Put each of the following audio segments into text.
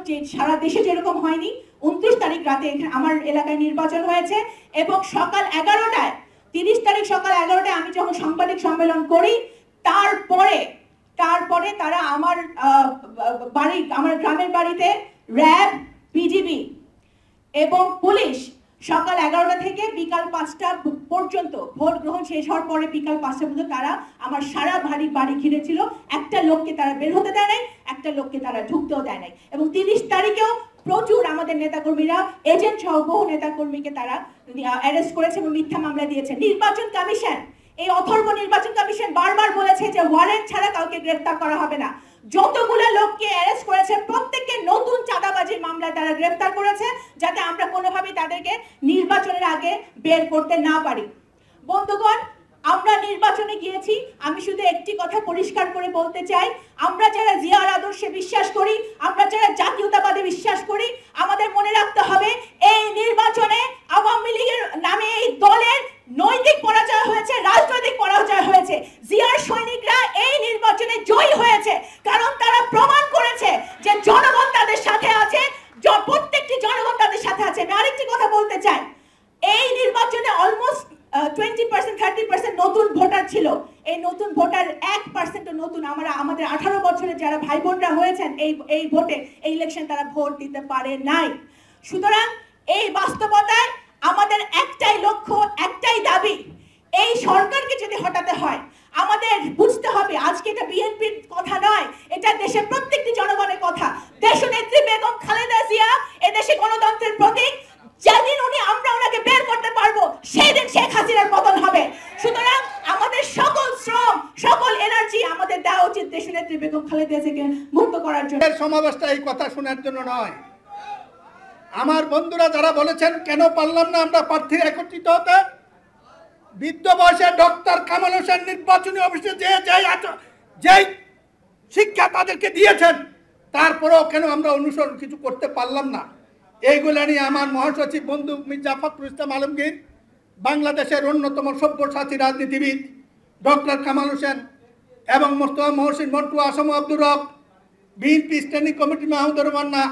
যে সারা দেশে যেরকম হয়নি, 29 তারিখ রাতে আমার এলাকায় নির্বাচন হয়েছে এবং সকাল 11টায় 30 তারিখ সকাল 11টায় আমি যখন সাংবাদিক সম্মেলন করি, তারপরে তারা আমার গ্রামের বাড়িতে র্যাব, বিজিবি এবং পুলিশ সকাল 11টা থেকে বিকাল 5টা পর্যন্ত, ভোট গ্রহণ শেষ হওয়ার পরে বিকাল 5টা পর্যন্ত তারা আমার সারা বাড়ি ঘিরেছিল। একটা লোককে তারা বের হতে দেয় নাই, একটা লোককে তারা ঢুকতেও দেয় নাই। এবং 30 তারিখেও প্রচুর আমাদের নেতাকর্মীরা, এজেন্ট সহ বহু নেতাকর্মীকে তারা অ্যারেস্ট করেছে এবং মিথ্যা মামলা দিয়েছে। নির্বাচন কমিশন, এই অথর্ব নির্বাচন কমিশন বারবার বলেছে যে ওয়ারেন্ট ছাড়া কাউকে গ্রেফতার করা হবে না। যতগুলো লোককে অ্যারেস্ট করেছে প্রত্যেককে নতুন চাঁদাবাজির মামলায় তারা গ্রেফতার করেছে, যাতে আমরা কোনোভাবেই তাদেরকে নির্বাচনের আগে বের করতে না পারি। বন্ধুগণ, আমরা নির্বাচনে গিয়েছি, আমি শুধু একটি কথা পরিষ্কার করে বলতে চাই, আমরা যারা জিয়ার আদর্শে বিশ্বাস করি, আমরা যারা জাতীয়তাবাদে বিশ্বাস করি, আমাদের মনে রাখতে হবে এই নির্বাচনে আওয়ামী লীগের নামে এই দলের নৈতিক পরাজয় হয়েছে, রাজনৈতিক পরাজয় হয়েছে। জিয়ার সৈনিকরা এই নির্বাচনে জয়ী হয়েছে কারণ তারা প্রমাণ করেছে যে জনগণ তাদের সাথে আছে, প্রত্যেকটি জনগণ তাদের সাথে আছে। আমি আরেকটি কথা বলতে চাই, এই নির্বাচনে অলমোস্ট 20% নতুন ভোটার ছিল। এই নতুন ভোটার 1% নতুন। আমাদের 18 বছরের যারা ভাই বোনরা হয়েছেন এই ভোটে, এই ইলেকশন তারা ভোট দিতে পারে নাই। সুতরাং এই বাস্তবতায় আমাদের একটাই লক্ষ্য, একটাই দাবি, এই সরকারকে যদি হটাতে হয় আমাদের বুঝতে হবে আজকে এটা বিএনপির কথা নয়, এটা দেশের প্রত্যেকটি জনগণের কথা। দেশনেত্রী বেগম খালেদা জিয়া এদেশে গণতন্ত্রের প্রতীক। যেদিন আমরা ওনাকে বের করতে পারবো সেই দিন শেখ হাসিনার পতন হবে। সুতরাং আমাদের সকল শ্রম, সকল এনার্জি আমাদের দেওয়া উচিত দেশনেত্রী বেগম খালেদা জিয়াকে মুক্ত করার জন্য। সমাবেশটা এই কথা শোনার জন্য নয়। আমার বন্ধুরা যারা বলেছেন কেন পারলাম না আমরা প্রার্থী একত্রিত হতে, বৃদ্ধ বয়সে ডক্টর কামাল হোসেন নির্বাচনী অফিসে যেই শিক্ষা তাদেরকে দিয়েছেন, তারপরেও কেন আমরা অনুসরণ কিছু করতে পারলাম না, এইগুলো নিয়ে আমার মহাসচিব বন্ধু মির্জা ফখরুল ইসলাম আলমগীর, বাংলাদেশের অন্যতম সব্যসাচী রাজনীতিবিদ ডক্টর কামাল হোসেন এবং মোস্তফা মহসিন মন্টু, আসম আব্দুর রব, বিএনপি স্ট্যান্ডিং কমিটি মাহমুদুর রহমান্না,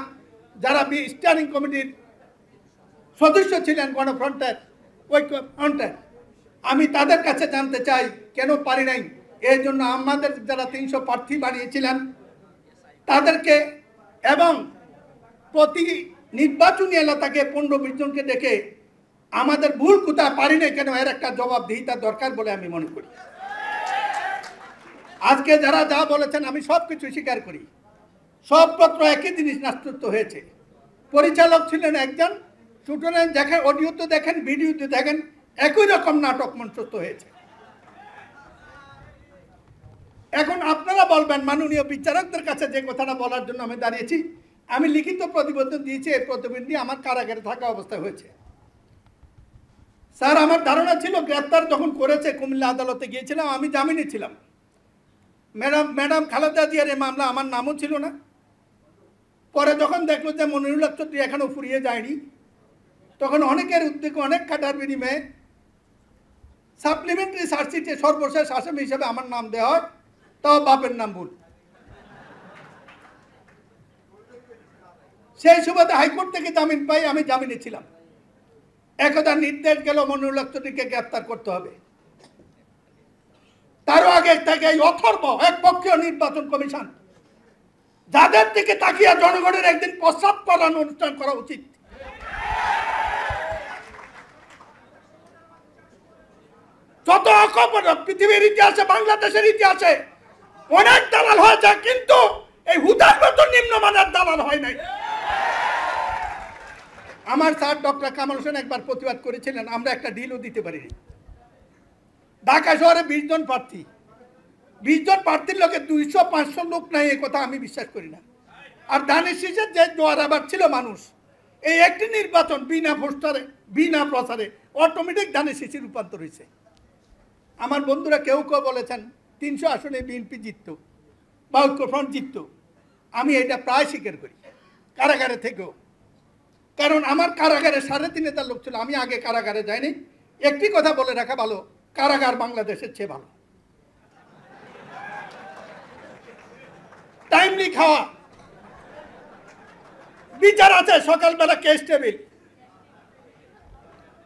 যারা স্ট্যান্ডিং কমিটির সদস্য ছিলেন গণফ্রন্টের ঐক্যফ্রন্টের, আমি তাদের কাছে জানতে চাই কেন পারি নাই। এর জন্য আমাদের যারা 300 প্রার্থী বানিয়েছিলেন তাদেরকে এবং প্রতি নির্বাচনী এলাকাকে 15-20 জনকে ডেকে আমাদের ভুল কোথায় পারি নাই কেন, এর একটা জবাবদিহিতা দরকার বলে আমি মনে করি। আজকে যারা যা বলেছেন আমি সব কিছু স্বীকার করি। সব পত্র একই জিনিস নাস্তুত্ব হয়েছে। পরিচালক ছিলেন একজন, সুতরাং দেখেন, অডিওতে দেখেন, ভিডিওতে দেখেন, একই রকম নাটক মঞ্চস্থ হয়েছে। এখন আপনারা বলবেন, মাননীয় বিচারকদের কাছে যে কথাটা বলার জন্য আমি দাঁড়িয়েছি, আমি লিখিত প্রতিবেদন দিয়েছি। এই প্রতিবেদনটি আমার কারাগারে থাকা অবস্থায় হয়েছে। স্যার, আমার ধারণা ছিল গ্রেপ্তার যখন করেছে, কুমিল্লা আদালতে গিয়েছিলাম, আমি জামিনে ছিলাম। ম্যাডাম খালেদা জিয়ার এই মামলা আমার নামও ছিল না। পরে যখন দেখলো যে মনিরুল হক চৌধুরী এখনো ফুরিয়ে যায়নি, তখন অনেকের উদ্যোগে, অনেক খাটার বিনিময়ে সাপ্লিমেন্টারি চার্জশিটে সর্বশেষ আসামি হিসেবে আমার নাম দেওয়া হয়, তাও বাপের নাম ভুল। সেই সুবাদে হাইকোর্ট থেকে জামিন পাই, আমি জামিনে ছিলাম। একদা নির্দেশ গেল মনিরুল হক চৌধুরীকে গ্রেপ্তার করতে হবে। তারও আগে থেকে এই অথর্ব একপক্ষীয় নির্বাচন কমিশন, যাদের থেকে তাকিয়ে জনগণের একদিন প্রস্রাব করানো অনুষ্ঠান করা উচিত। যত অকপট পৃথিবীর ইতিহাসে, বাংলাদেশের ইতিহাসে অনেক দালাল হয়েছে, কিন্তু এই হুদার মতো নিম্নমানের দালাল হয় নাই। আমার স্যার ডক্টর কামাল হোসেন একবার প্রতিবাদ করেছিলেন, আমরা একটা ডিলও দিতে পারিনি। ঢাকা শহরে 20 জন প্রার্থী, 20 জন প্রার্থীর লোকে 200-500 লোক নাই, এ কথা আমি বিশ্বাস করি না। আর ধানের শীষের যে জোয়ার আবার ছিল মানুষ, এই একটি নির্বাচন বিনা পোস্টারে, বিনা প্রচারে অটোমেটিক ধানের শীষে রূপান্তর হয়েছে। আমার বন্ধুরা কেউ কেউ বলেছেন 300 আসনে বিএনপি জিতত বা ঐক্যফ্রন্ট জিতত। আমি এটা প্রায় স্বীকার করি, কারাগারে থেকেও। কারণ আমার কারাগারে 3.5 হাজার লোক ছিল। আমি আগে কারাগারে যাইনি। একটি কথা বলে রাখা ভালো, কারাগার বাংলাদেশের চেয়ে ভালো। টাইমলি খাওয়া, বিচার আছে, সকালবেলা কেস টেবিল,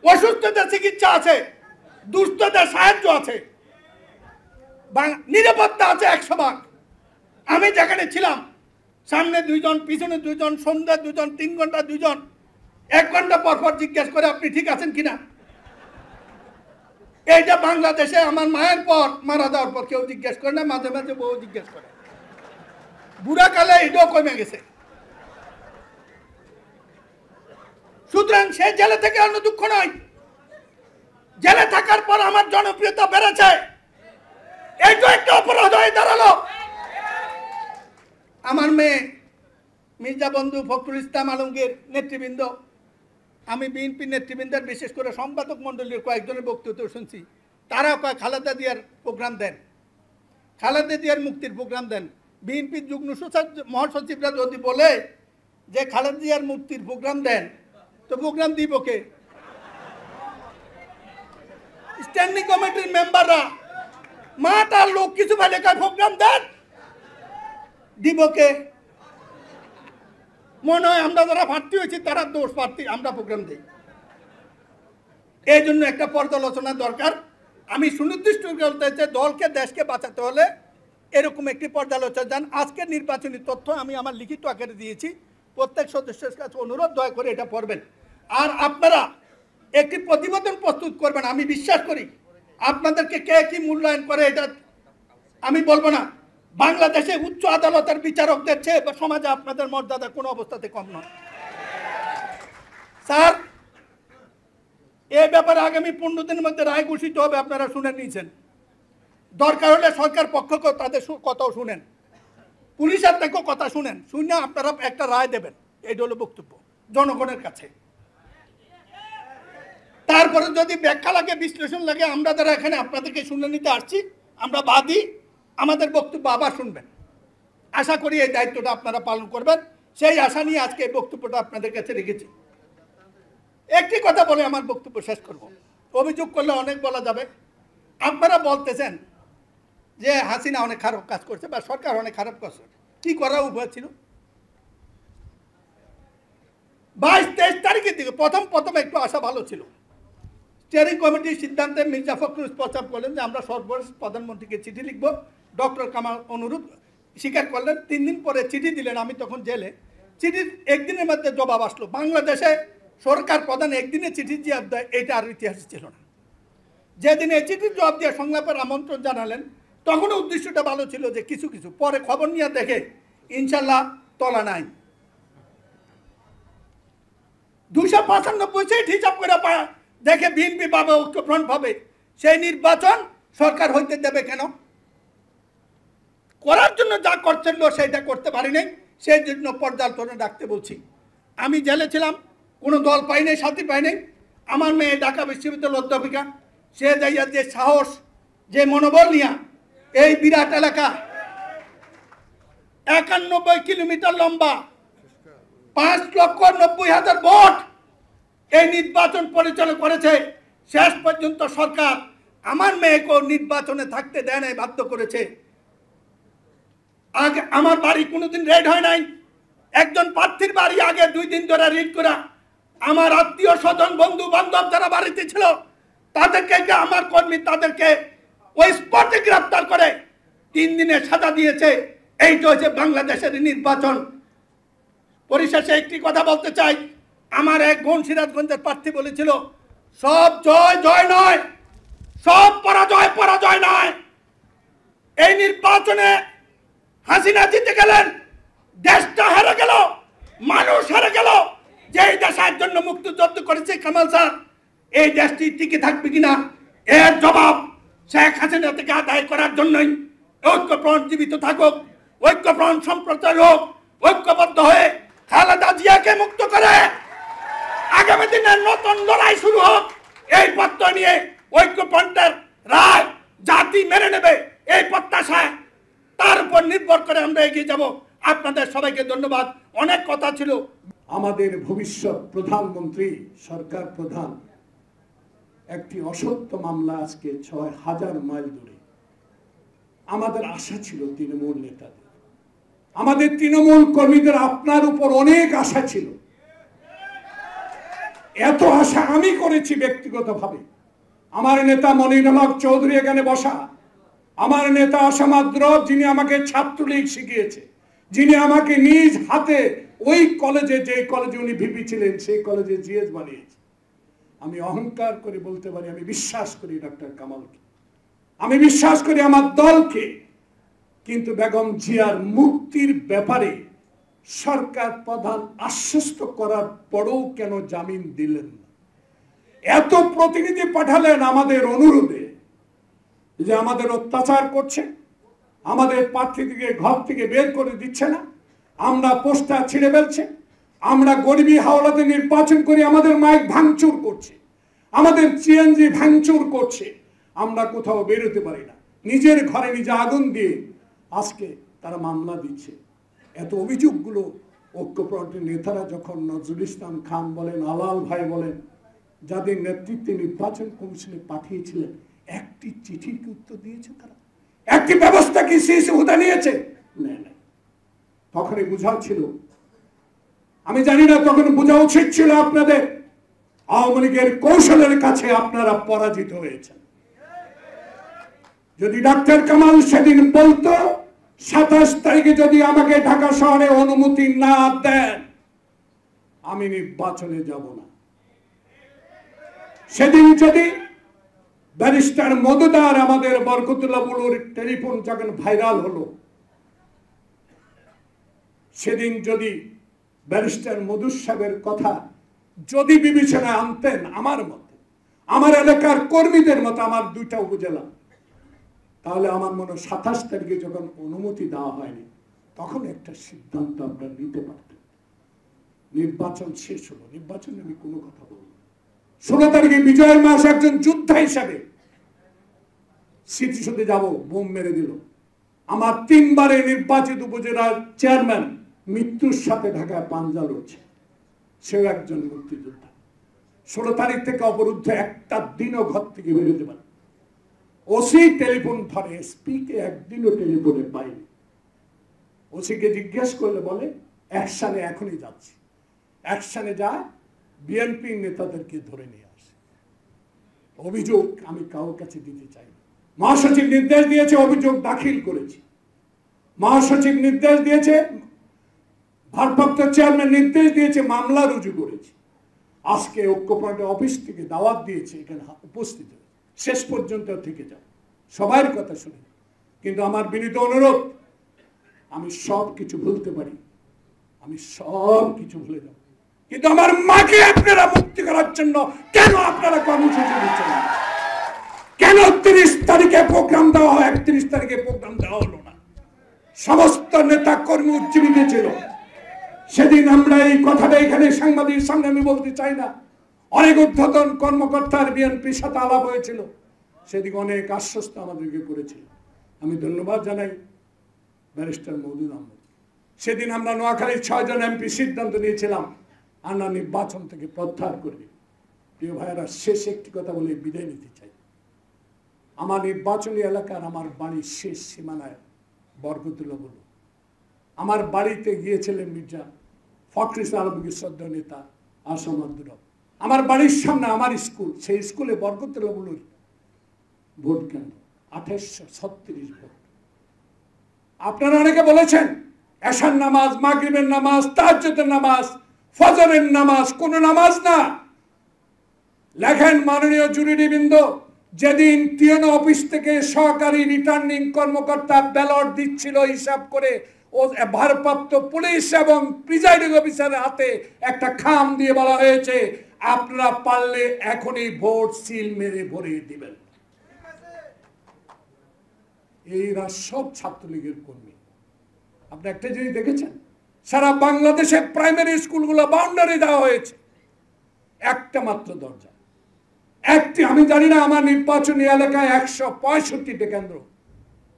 অসুস্থতার চিকিৎসা আছে, দুস্থতার সাহায্য আছে, নিরাপত্তা আছে 100%। আমি যেখানে ছিলাম সামনে 2 জন, পিছনে 2 জন, সন্ধ্যা 2 জন, 3 ঘন্টা 2 জন, 1 ঘন্টা পর পর জিজ্ঞেস করে আপনি ঠিক আছেন কিনা। এইটা বাংলাদেশে আমার মায়ের পর মারা যাওয়ার পর কেউ জিজ্ঞেস করে না, মাঝে মাঝে বউ জিজ্ঞেস করে। বুড়া কালে এটাও কমে গেছে। সুতরাং সে জেলে থেকে অন্য দুঃখ নয়, জেলে থাকার পর আমার জনপ্রিয়তা বেড়েছে, এইটা একটা অপরাধ হয়ে দাঁড়ালো। আমার মেয়ে মির্জা বন্ধু ফখরুল ইসলাম আলমগীর নেতৃবৃন্দ, আমি বিএনপি নেতৃবৃন্দের বিশেষ করে সম্পাদক মণ্ডলীর কয়েকজনের বক্তব্য শুনছি, তারা কয় খালেদা জিয়ার প্রোগ্রাম দেন, খালেদা জিয়ার মুক্তির প্রোগ্রাম দেন। বিএনপির যুগ্ম মহাসচিবরা যদি বলে যে খালেদা জিয়ার মুক্তির প্রোগ্রাম দেন, তো প্রোগ্রাম দিব কে? স্ট্যান্ডিং কমিটির মেম্বাররা মাঠ আর লোক কিছু পেলে কয় প্রোগ্রাম দেন, দিব কে? মনে হয় আমরা যারা প্রার্থী হয়েছি তারা দোষ প্রার্থী, আমরা প্রোগ্রাম দিই। এই জন্য একটা পর্যালোচনা দরকার। আমি সুনির্দিষ্ট বলতে চাই, দলকে দেশকে বাঁচাতে হলে এরকম একটি পর্যালোচনা যান। আজকের নির্বাচনী তথ্য আমি আমার লিখিত আকারে দিয়েছি, প্রত্যেক সদস্যের কাছে অনুরোধ, দয়া করে এটা পড়বেন। আর আপনারা একটি প্রতিবেদন প্রস্তুত করবেন। আমি বিশ্বাস করি আপনাদেরকে কে কি মূল্যায়ন করে এটা আমি বলবো না। বাংলাদেশে উচ্চ আদালতের বিচারকদের চেয়ে সমাজে আপনাদের মর্যাদা কোনো অবস্থাতে কম নয়। স্যার, এই ব্যাপারে আগামী 15 দিনের মধ্যে রায় ঘোষিত হবে, আপনারা শুনে নিয়েছেন। দরকার হলে সরকার পক্ষকে তাদের কথাও শুনেন, পুলিশের থেকেও কথা শুনেন, শুনে আপনারা একটা রায় দেবেন। এইটা হলো বক্তব্য জনগণের কাছে। তারপরে যদি ব্যাখ্যা লাগে, বিশ্লেষণ লাগে, আমরা যারা এখানে আপনাদেরকে শুনে নিতে আসছি, আমরা বাদী, আমাদের বক্তব্য আবার শুনবেন। আশা করি এই দায়িত্বটা আপনারা পালন করবেন, সেই আশা নিয়ে আজকে এই বক্তব্যটা আপনাদের কাছে রেখেছি। একটি কথা বলে আমার বক্তব্য শেষ করব। অভিযোগ করলে অনেক বলা যাবে। আপনারা বলতেছেন যে হাসিনা অনেক খারাপ কাজ করছে বা সরকার অনেক খারাপ কাজ করছে। কি করা উপায় ছিল? 22-23 তারিখের দিকে প্রথম একটু আশা ভালো ছিল। স্টিয়ারিং কমিটির সিদ্ধান্তে মির্জা ফখরুল প্রস্তাব করলেন যে আমরা সর্বশেষ প্রধানমন্ত্রীকে চিঠি লিখব। ডক্টর কামাল অনুরোধ স্বীকার করলেন। 3 দিন পরে চিঠি দিলেন, আমি তখন জেলে। চিঠির একদিনের মধ্যে জবাব আসলো। বাংলাদেশে সরকার প্রধান একদিনে চিঠির জবাব দেয়, এটা আর ইতিহাস ছিল না। যেদিন এই চিঠির জবাব দিয়ে সংলাপের আমন্ত্রণ জানালেন, তখনও উদ্দেশ্যটা ভালো ছিল যে কিছু কিছু, পরে খবর নিয়ে দেখে ইনশাল্লাহ তলা নাই। 295 সিট হিসাব করে দেখে বিএনপি পাবে, ঐক্যফ্রন্ট পাবে। সেই নির্বাচন সরকার হইতে দেবে কেন? করার জন্য যা করছেন সেটা করতে পারি নাই, সেই জন্য পর্যালোচনা ডাকতে বলছি। আমি জেলে ছিলাম, কোনো দল পাই নাই, সাথী পাই নাই। আমার মেয়ে ঢাকা বিশ্ববিদ্যালয়ের অধ্যাপিকা, সে যাইয়া যে সাহস, যে মনোবল নিয়া এই বিরাট এলাকা 91 কিলোমিটার লম্বা, 5,90,000 ভোট এই নির্বাচন পরিচালনা করেছে। শেষ পর্যন্ত সরকার আমার মেয়েকেও নির্বাচনে থাকতে দেয় নাই, বাধ্য করেছে। আগে আমার বাড়ি কোনোদিন রেড হয় নাই। একজন প্রার্থীর বাড়ি আগে 2 দিন ধরে রিড করা। আমার আত্মীয় স্বজন, বন্ধু বান্ধব যারা বাড়িতে ছিল তাদেরকে, আমার কর্মী, তাদেরকে ওই স্পটে গ্রেফতার করে 3 দিনের সাজা দিয়েছে। এইটা হচ্ছে বাংলাদেশের নির্বাচন। পরিশেষে একটি কথা বলতে চাই, আমার এক বোন সিরাজগঞ্জের প্রার্থী বলেছিল, সব জয় জয় নয়, সব পরাজয় পরাজয় নয়। এই নির্বাচনে হাসিনা জিতে গেলেন, দেশটা হেরে গেল, মানুষ হেরে গেল। যে দেশের জন্য মুক্তিযুদ্ধ করেছে কামাল স্যার, এই দেশটি টিকে থাকবে কিনা এর জবাব শেখ হাসিনা থেকে আদায় করার জন্যই ঐক্যফ্রন্ট জীবিত থাকুক, ঐক্যফ্রন্ট সম্প্রচার হোক, ঐক্যবদ্ধ হয়ে খালেদা জিয়াকে মুক্ত করে আগামী দিনে নতুন লড়াই শুরু হোক। এই প্রত্যয় নিয়ে ঐক্যফ্রন্টের রায় জাতি মেনে নেবে, এই প্রত্যাশায় তার উপর নির্ভর করে আমরা এগিয়ে যাব। আপনাদের সবাইকে ধন্যবাদ। অনেক কথা ছিল। আমাদের ভবিষ্যৎ প্রধানমন্ত্রী, সরকার প্রধান একটি অসত্য মামলা আজকে 6,000 মাইল দূরে। আমাদের আশা ছিল তৃণমূল নেতাদের, আমাদের তৃণমূল কর্মীদের আপনার উপর অনেক আশা ছিল। এত আশা আমি করেছি ব্যক্তিগতভাবে। আমার নেতা মনিরুল হক চৌধুরী এখানে বসা, আমার নেতা আসামাদ্র, যিনি আমাকে ছাত্রলীগ শিখিয়েছে, যিনি আমাকে নিজ হাতে ওই কলেজে, যে কলেজে উনি ভিপি ছিলেন, সেই কলেজে জিএস বানিয়েছে। আমি অহংকার করে বলতে পারি, আমি বিশ্বাস করি ডক্টর কামালকে, আমি বিশ্বাস করি আমার দলকে। কিন্তু বেগম জিয়ার মুক্তির ব্যাপারে সরকার প্রধান আশ্বস্ত করার পরেও কেন জামিন দিলেন না? এত প্রতিনিধি পাঠালেন আমাদের অনুরোধে, যে আমাদের অত্যাচার করছে, আমাদের প্রার্থীদেরকে ঘর থেকে বের করে দিচ্ছে না, আমরা পোস্টার ছিঁড়ে ফেলছে, আমরা গরিবী হাওলাতে নির্বাচন করি, আমাদের মাইক ভাঙচুর করছে, আমাদের সিএনজি ভাঙচুর করছে, আমরা কোথাও বেরোতে পারি না, নিজের ঘরে নিজে আগুন দিয়ে আজকে তারা মামলা দিচ্ছে। এত অভিযোগগুলো ঐক্যফ্রন্টের নেতারা যখন নজরুল ইসলাম খান বলেন, আলাল ভাই বলেন, যাদের নেতৃত্বে নির্বাচন কমিশনে পাঠিয়েছিলেন, একটি চিঠির কি উত্তর দিয়েছে তারা? একটি ব্যবস্থা কি শেষ হুদা নিয়েছে? না। তখনই বোঝা ছিল, আমি জানি না তখন বোঝা উচিত ছিল আপনাদের, আওয়ামী লীগের কৌশলের কাছে আপনারা পরাজিত হয়েছেন। যদি ডক্টর কামাল সেদিন বলতো 27 তারিখে যদি আমাকে ঢাকা শহরে অনুমতি না দেন, আমি নির্বাচনে যাব না। সেদিন যদি ব্যারিস্টার মধুদার, আমাদের বরকতুল্লাহ বুলুর টেলিফোন যখন ভাইরাল হলো, সেদিন যদি ব্যারিস্টার মধু সাহেবের কথা যদি বিবেচনায় আনতেন, আমার মতে, আমার এলাকার কর্মীদের মতো, আমার 2টা উপজেলা, তাহলে আমার মনে হয় 27 তারিখে যখন অনুমতি দেওয়া হয়নি, তখন একটা সিদ্ধান্ত আপনারা নিতে পারতেন। নির্বাচন শেষ হলো, নির্বাচনে আমি কোনো কথা বলবো। 16 তারিখে বিজয়ের মাস একজন যোদ্ধা হিসাবে স্মৃতিসৌধে যাব, বোম মেরে দিল। আমার 3 বারে নির্বাচিত উপজেলার চেয়ারম্যান মৃত্যুর সাথে ঢাকায় পাঞ্জা লড়ছে, সেও একজন মুক্তিযোদ্ধা। 16 তারিখ থেকে অবরুদ্ধ, একটা দিনও ঘর থেকে বেরোতে পারে। ওসি টেলিফোন ধরে, এসপিকে একদিনও টেলিফোনে পাইনি। ওসিকে জিজ্ঞেস করলে বলে অ্যাকশনে এখনই যাচ্ছি। অ্যাকশনে যায়, বিএনপি নেতাদেরকে ধরে নিয়ে আসে। অভিযোগ আমি কারোর কাছে দিতে চাই না। মহাসচিব নির্দেশ দিয়েছে, অভিযোগ দাখিল করেছি। মহাসচিব নির্দেশ দিয়েছে, ভারপ্রাপ্ত চেয়ারম্যান নির্দেশ দিয়েছে, মামলা রুজু করেছি। আজকে ঐক্যফ্রন্টের অফিস থেকে দাওয়াত দিয়েছে, এখানে উপস্থিত হয়েছে, শেষ পর্যন্ত থেকে যাও, সবার কথা শুনে। কিন্তু আমার বিনীত অনুরোধ, আমি সব কিছু ভুলতে পারি, আমি সব কিছু ভুলে যাব, কিন্তু আমার মাকে আপনারা মুক্তি করার জন্য কেন আপনারা কর্মসূচি দিচ্ছেন? কেন 30 তারিখে প্রোগ্রাম দেওয়া হয়, 31 তারিখে প্রোগ্রাম দেওয়া হলো না? সমস্ত নেতা কর্মী উজ্জীবিত ছিল সেদিন। আমরা এই কথাটা এখানে সাংবাদিকের সামনে আমি বলতে চাই না, অনেক ঊর্ধ্বতন কর্মকর্তার বিএনপির সাথে আলাপ হয়েছিল, সেদিকে অনেক আশ্বস্ত আমাদেরকে করেছিল। আমি ধন্যবাদ জানাই ব্যারিস্টার মওদুদ আহমেদ। সেদিন আমরা নোয়াখালীর 6 জন এমপি সিদ্ধান্ত নিয়েছিলাম আমরা নির্বাচন থেকে প্রত্যাহার করব। প্রিয় ভাইয়েরা, শেষ একটি কথা বলে বিদায় নিতে চাই। আমার নির্বাচনী এলাকার আমার বাড়ির শেষ সীমানায় বরকতুল্লাহ বুলু, আমার বাড়িতে গিয়েছিলেন মির্জা ফখরুল আলমগীর শ্রদ্ধেয় নেতা আসামাদ্র। আমার বাড়ির সামনে আমার স্কুল, সেই স্কুলে বরকতুল্লাহ বুলুর ভোট কেন্দ্র, 2836 ভোট। আপনারা অনেকে বলেছেন এশার নামাজ, মাগরিবের নামাজ, তাহাজ্জুদের নামাজ, ফজরের নামাজ কোন নামাজ না। লেখেন মাননীয় জুরিডিবৃন্দ, যেদিন টিএনও অফিস থেকে সহকারী রিটার্নিং কর্মকর্তা ব্যালট দিচ্ছিল হিসাব করে, ও ভারপ্রাপ্ত পুলিশ এবং প্রিজাইডিং অফিসারের হাতে একটা খাম দিয়ে বলা হয়েছে, আপনারা পারলে এখনই ভোট সিল মেরে ভরে দিবেন। এইরা সব ছাত্রলীগের কর্মী। আপনি একটা জিনিস দেখেছেন, সারা বাংলাদেশে প্রাইমারি স্কুলগুলো বাউন্ডারি দেওয়া হয়েছে, একটা মাত্র দরজা, একটি। আমি জানি না, আমার নির্বাচনী এলাকায় 165টি কেন্দ্র,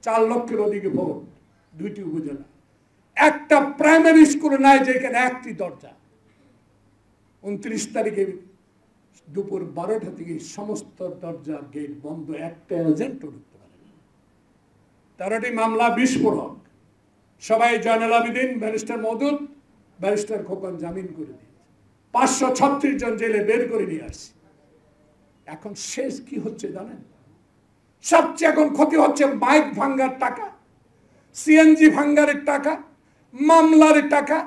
4 লক্ষের অধিক ভোট, 2টি উপজেলা, একটা প্রাইমারি স্কুল নাই যেখানে একটি দরজা। 29 তারিখে দুপুর 12টা থেকে সমস্ত দরজা গেট বন্ধ, একটা এজেন্টও ঢুকতে পারে না। 13টি মামলা বিস্ফোরক, সবাই জয়নাল আবেদিন, ব্যারিস্টার মওদুদ, ব্যারিস্টার খোকন জামিন করে দিয়েছে। 536 জন জেলে বের করে নিয়ে আসছে। এখন শেষ কি হচ্ছে জানেন? সবচেয়ে এখন ক্ষতি হচ্ছে বাইক ভাঙ্গার টাকা, সিএনজি ভাঙ্গারের টাকা, মামলার টাকা,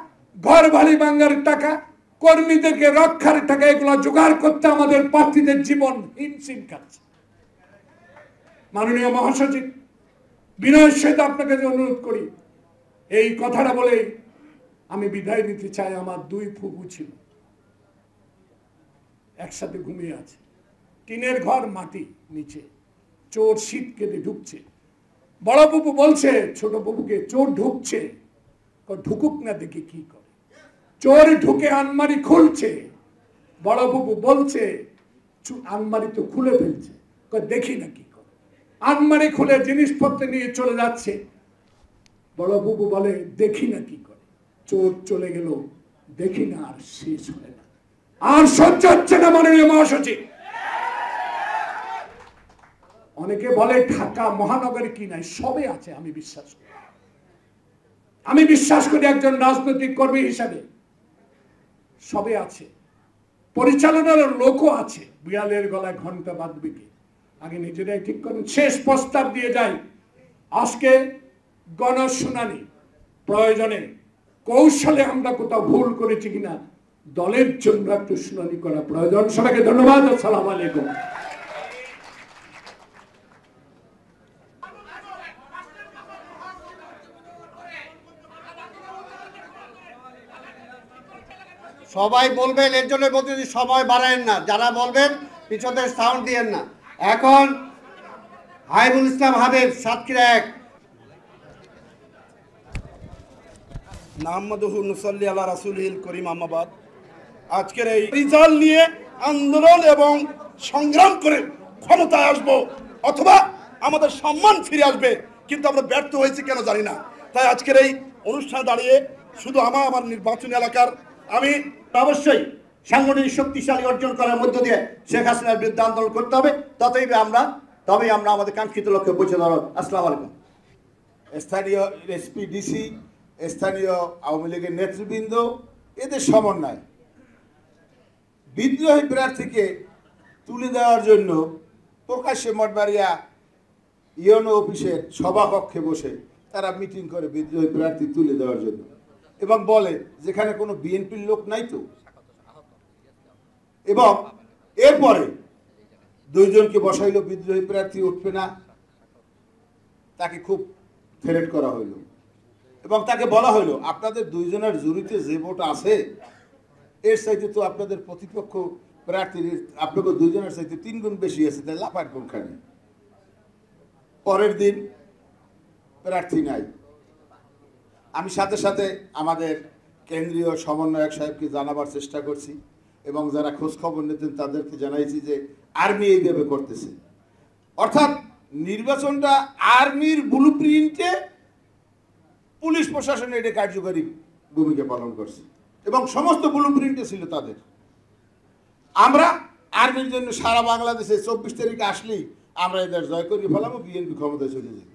ঘর বাড়ি ভাঙ্গার টাকা, কর্মীদেরকে রক্ষার টাকা, এগুলো জোগাড় করতে আমাদের প্রার্থীদের জীবন হিমশিম খাচ্ছে। মাননীয় মহাসচিব, বিনয়ের সহিত আপনাকে অনুরোধ করি, এই কথাটা বলে আমি বিদায় নিতে চাই। আমার 2 ফুপু ছিল, একসাথে ঘুমিয়ে আছে, টিনের ঘর, মাটি নিচে, চোর শীত কেটে ঢুকছে। বড় ফুপু বলছে ছোট ফুপুকে, চোর ঢুকছে, ঢুকুক না, দেখি কি করে। চোর ঢুকে আলমারি খুলছে, বড় ফুপু বলছে আলমারি তো খুলে ফেলছে, দেখি না কি করে। আলমারি খুলে জিনিসপত্র নিয়ে চলে যাচ্ছে, বড় ফুপু বলে দেখি না কি করে। চোর চলে গেল, দেখি না, আর শেষ হয় না, আর সহ্য হচ্ছে না। মাননীয় মহাসচিব, অনেকে বলে ঢাকা মহানগরে কি নাই, সবে আছে। আমি বিশ্বাস করি একজন রাজনৈতিক কর্মী হিসাবে সবে আছে, পরিচালনার লোকও আছে। বিড়ালের গলায় ঘন্টা বাঁধবে কি? আগে নিজেরাই ঠিক করেন। শেষ প্রস্তাব দিয়ে যাই, আজকে গণশুনানি প্রয়োজনে কৌশলে আমরা কোথাও ভুল করেছি কিনা দলের জন্য একটু শুনানি করা প্রয়োজন। সবাইকে ধন্যবাদ। আসসালামু আলাইকুম। সবাই বলবেন, এর জন্য বলতে সময় বাড়ায়েন না, যারা বলবেন পিছনে সাউন্ড দিয়েন না। এখন হাইবুল ইসলাম হাবিব, সাতক্ষীরা 1। নাহমাদুহু নুসাল্লি আলা রাসূলিল করিম, আম্মাবাদ। আজকের এই রিজাল্ট নিয়ে আন্দোলন এবং সংগ্রাম করে ক্ষমতায় আসব, অথবা আমাদের সম্মান ফিরে আসবে, কিন্তু আমরা ব্যর্থ হয়েছি কেন জানি না। তাই আজকের এই অনুষ্ঠানে দাঁড়িয়ে শুধু আমার নির্বাচনী এলাকার আমি অবশ্যই সাংগঠনিক শক্তিশালী অর্জন করার মধ্য দিয়ে শেখ হাসিনার বিরুদ্ধে আন্দোলন করতে হবে, তবেই আমরা আমাদের কাঙ্ক্ষিত লক্ষ্যে পৌঁছে দেওয়া। আসসালামু আলাইকুম। স্থানীয় এসপি, ডিসি, স্থানীয় আওয়ামী লীগের নেতৃবৃন্দ, এদের সমন্বয় বিদ্রোহী প্রার্থীকে তুলে দেওয়ার জন্য প্রকাশ্যে মঠবাড়িয়া ইউনো অফিসের সভাকক্ষে বসে তারা মিটিং করে বিদ্রোহী প্রার্থী তুলে দেওয়ার জন্য, এবং বলে যেখানে কোনো বিএনপির লোক নাই তো। এবং এরপরে 2 জনকে বসাইল, বিদ্রোহী প্রার্থী উঠবে না, তাকে খুব থ্রেট করা হইল এবং তাকে বলা হইলো আপনাদের 2 জনের জুরিতে যে ভোট আছে এর চাইতে তো আপনাদের প্রতিপক্ষ প্রার্থীর আপনাদের 2 জনের চাইতে 3 গুণ বেশি আছে, তাই লাফার কোনখানে। পরের দিন প্রার্থী নাই। আমি সাথে সাথে আমাদের কেন্দ্রীয় সমন্বয়ক সাহেবকে জানাবার চেষ্টা করছি এবং যারা খোঁজ খবর নিতেন তাদেরকে জানাইছি যে আর্মি এইভাবে করতেছে, অর্থাৎ নির্বাচনটা আর্মির ব্লুপ্রিন্টে পুলিশ প্রশাসন এটা কার্যকরী ভূমিকা পালন করছে এবং সমস্ত ব্লুপ্রিন্টে ছিল তাদের। আমরা আর্মির জন্য সারা বাংলাদেশে 24 তারিখে আসলেই আমরা এদের জয় করি ফেলাবো, বিএনপি ক্ষমতায় চলে যাবে।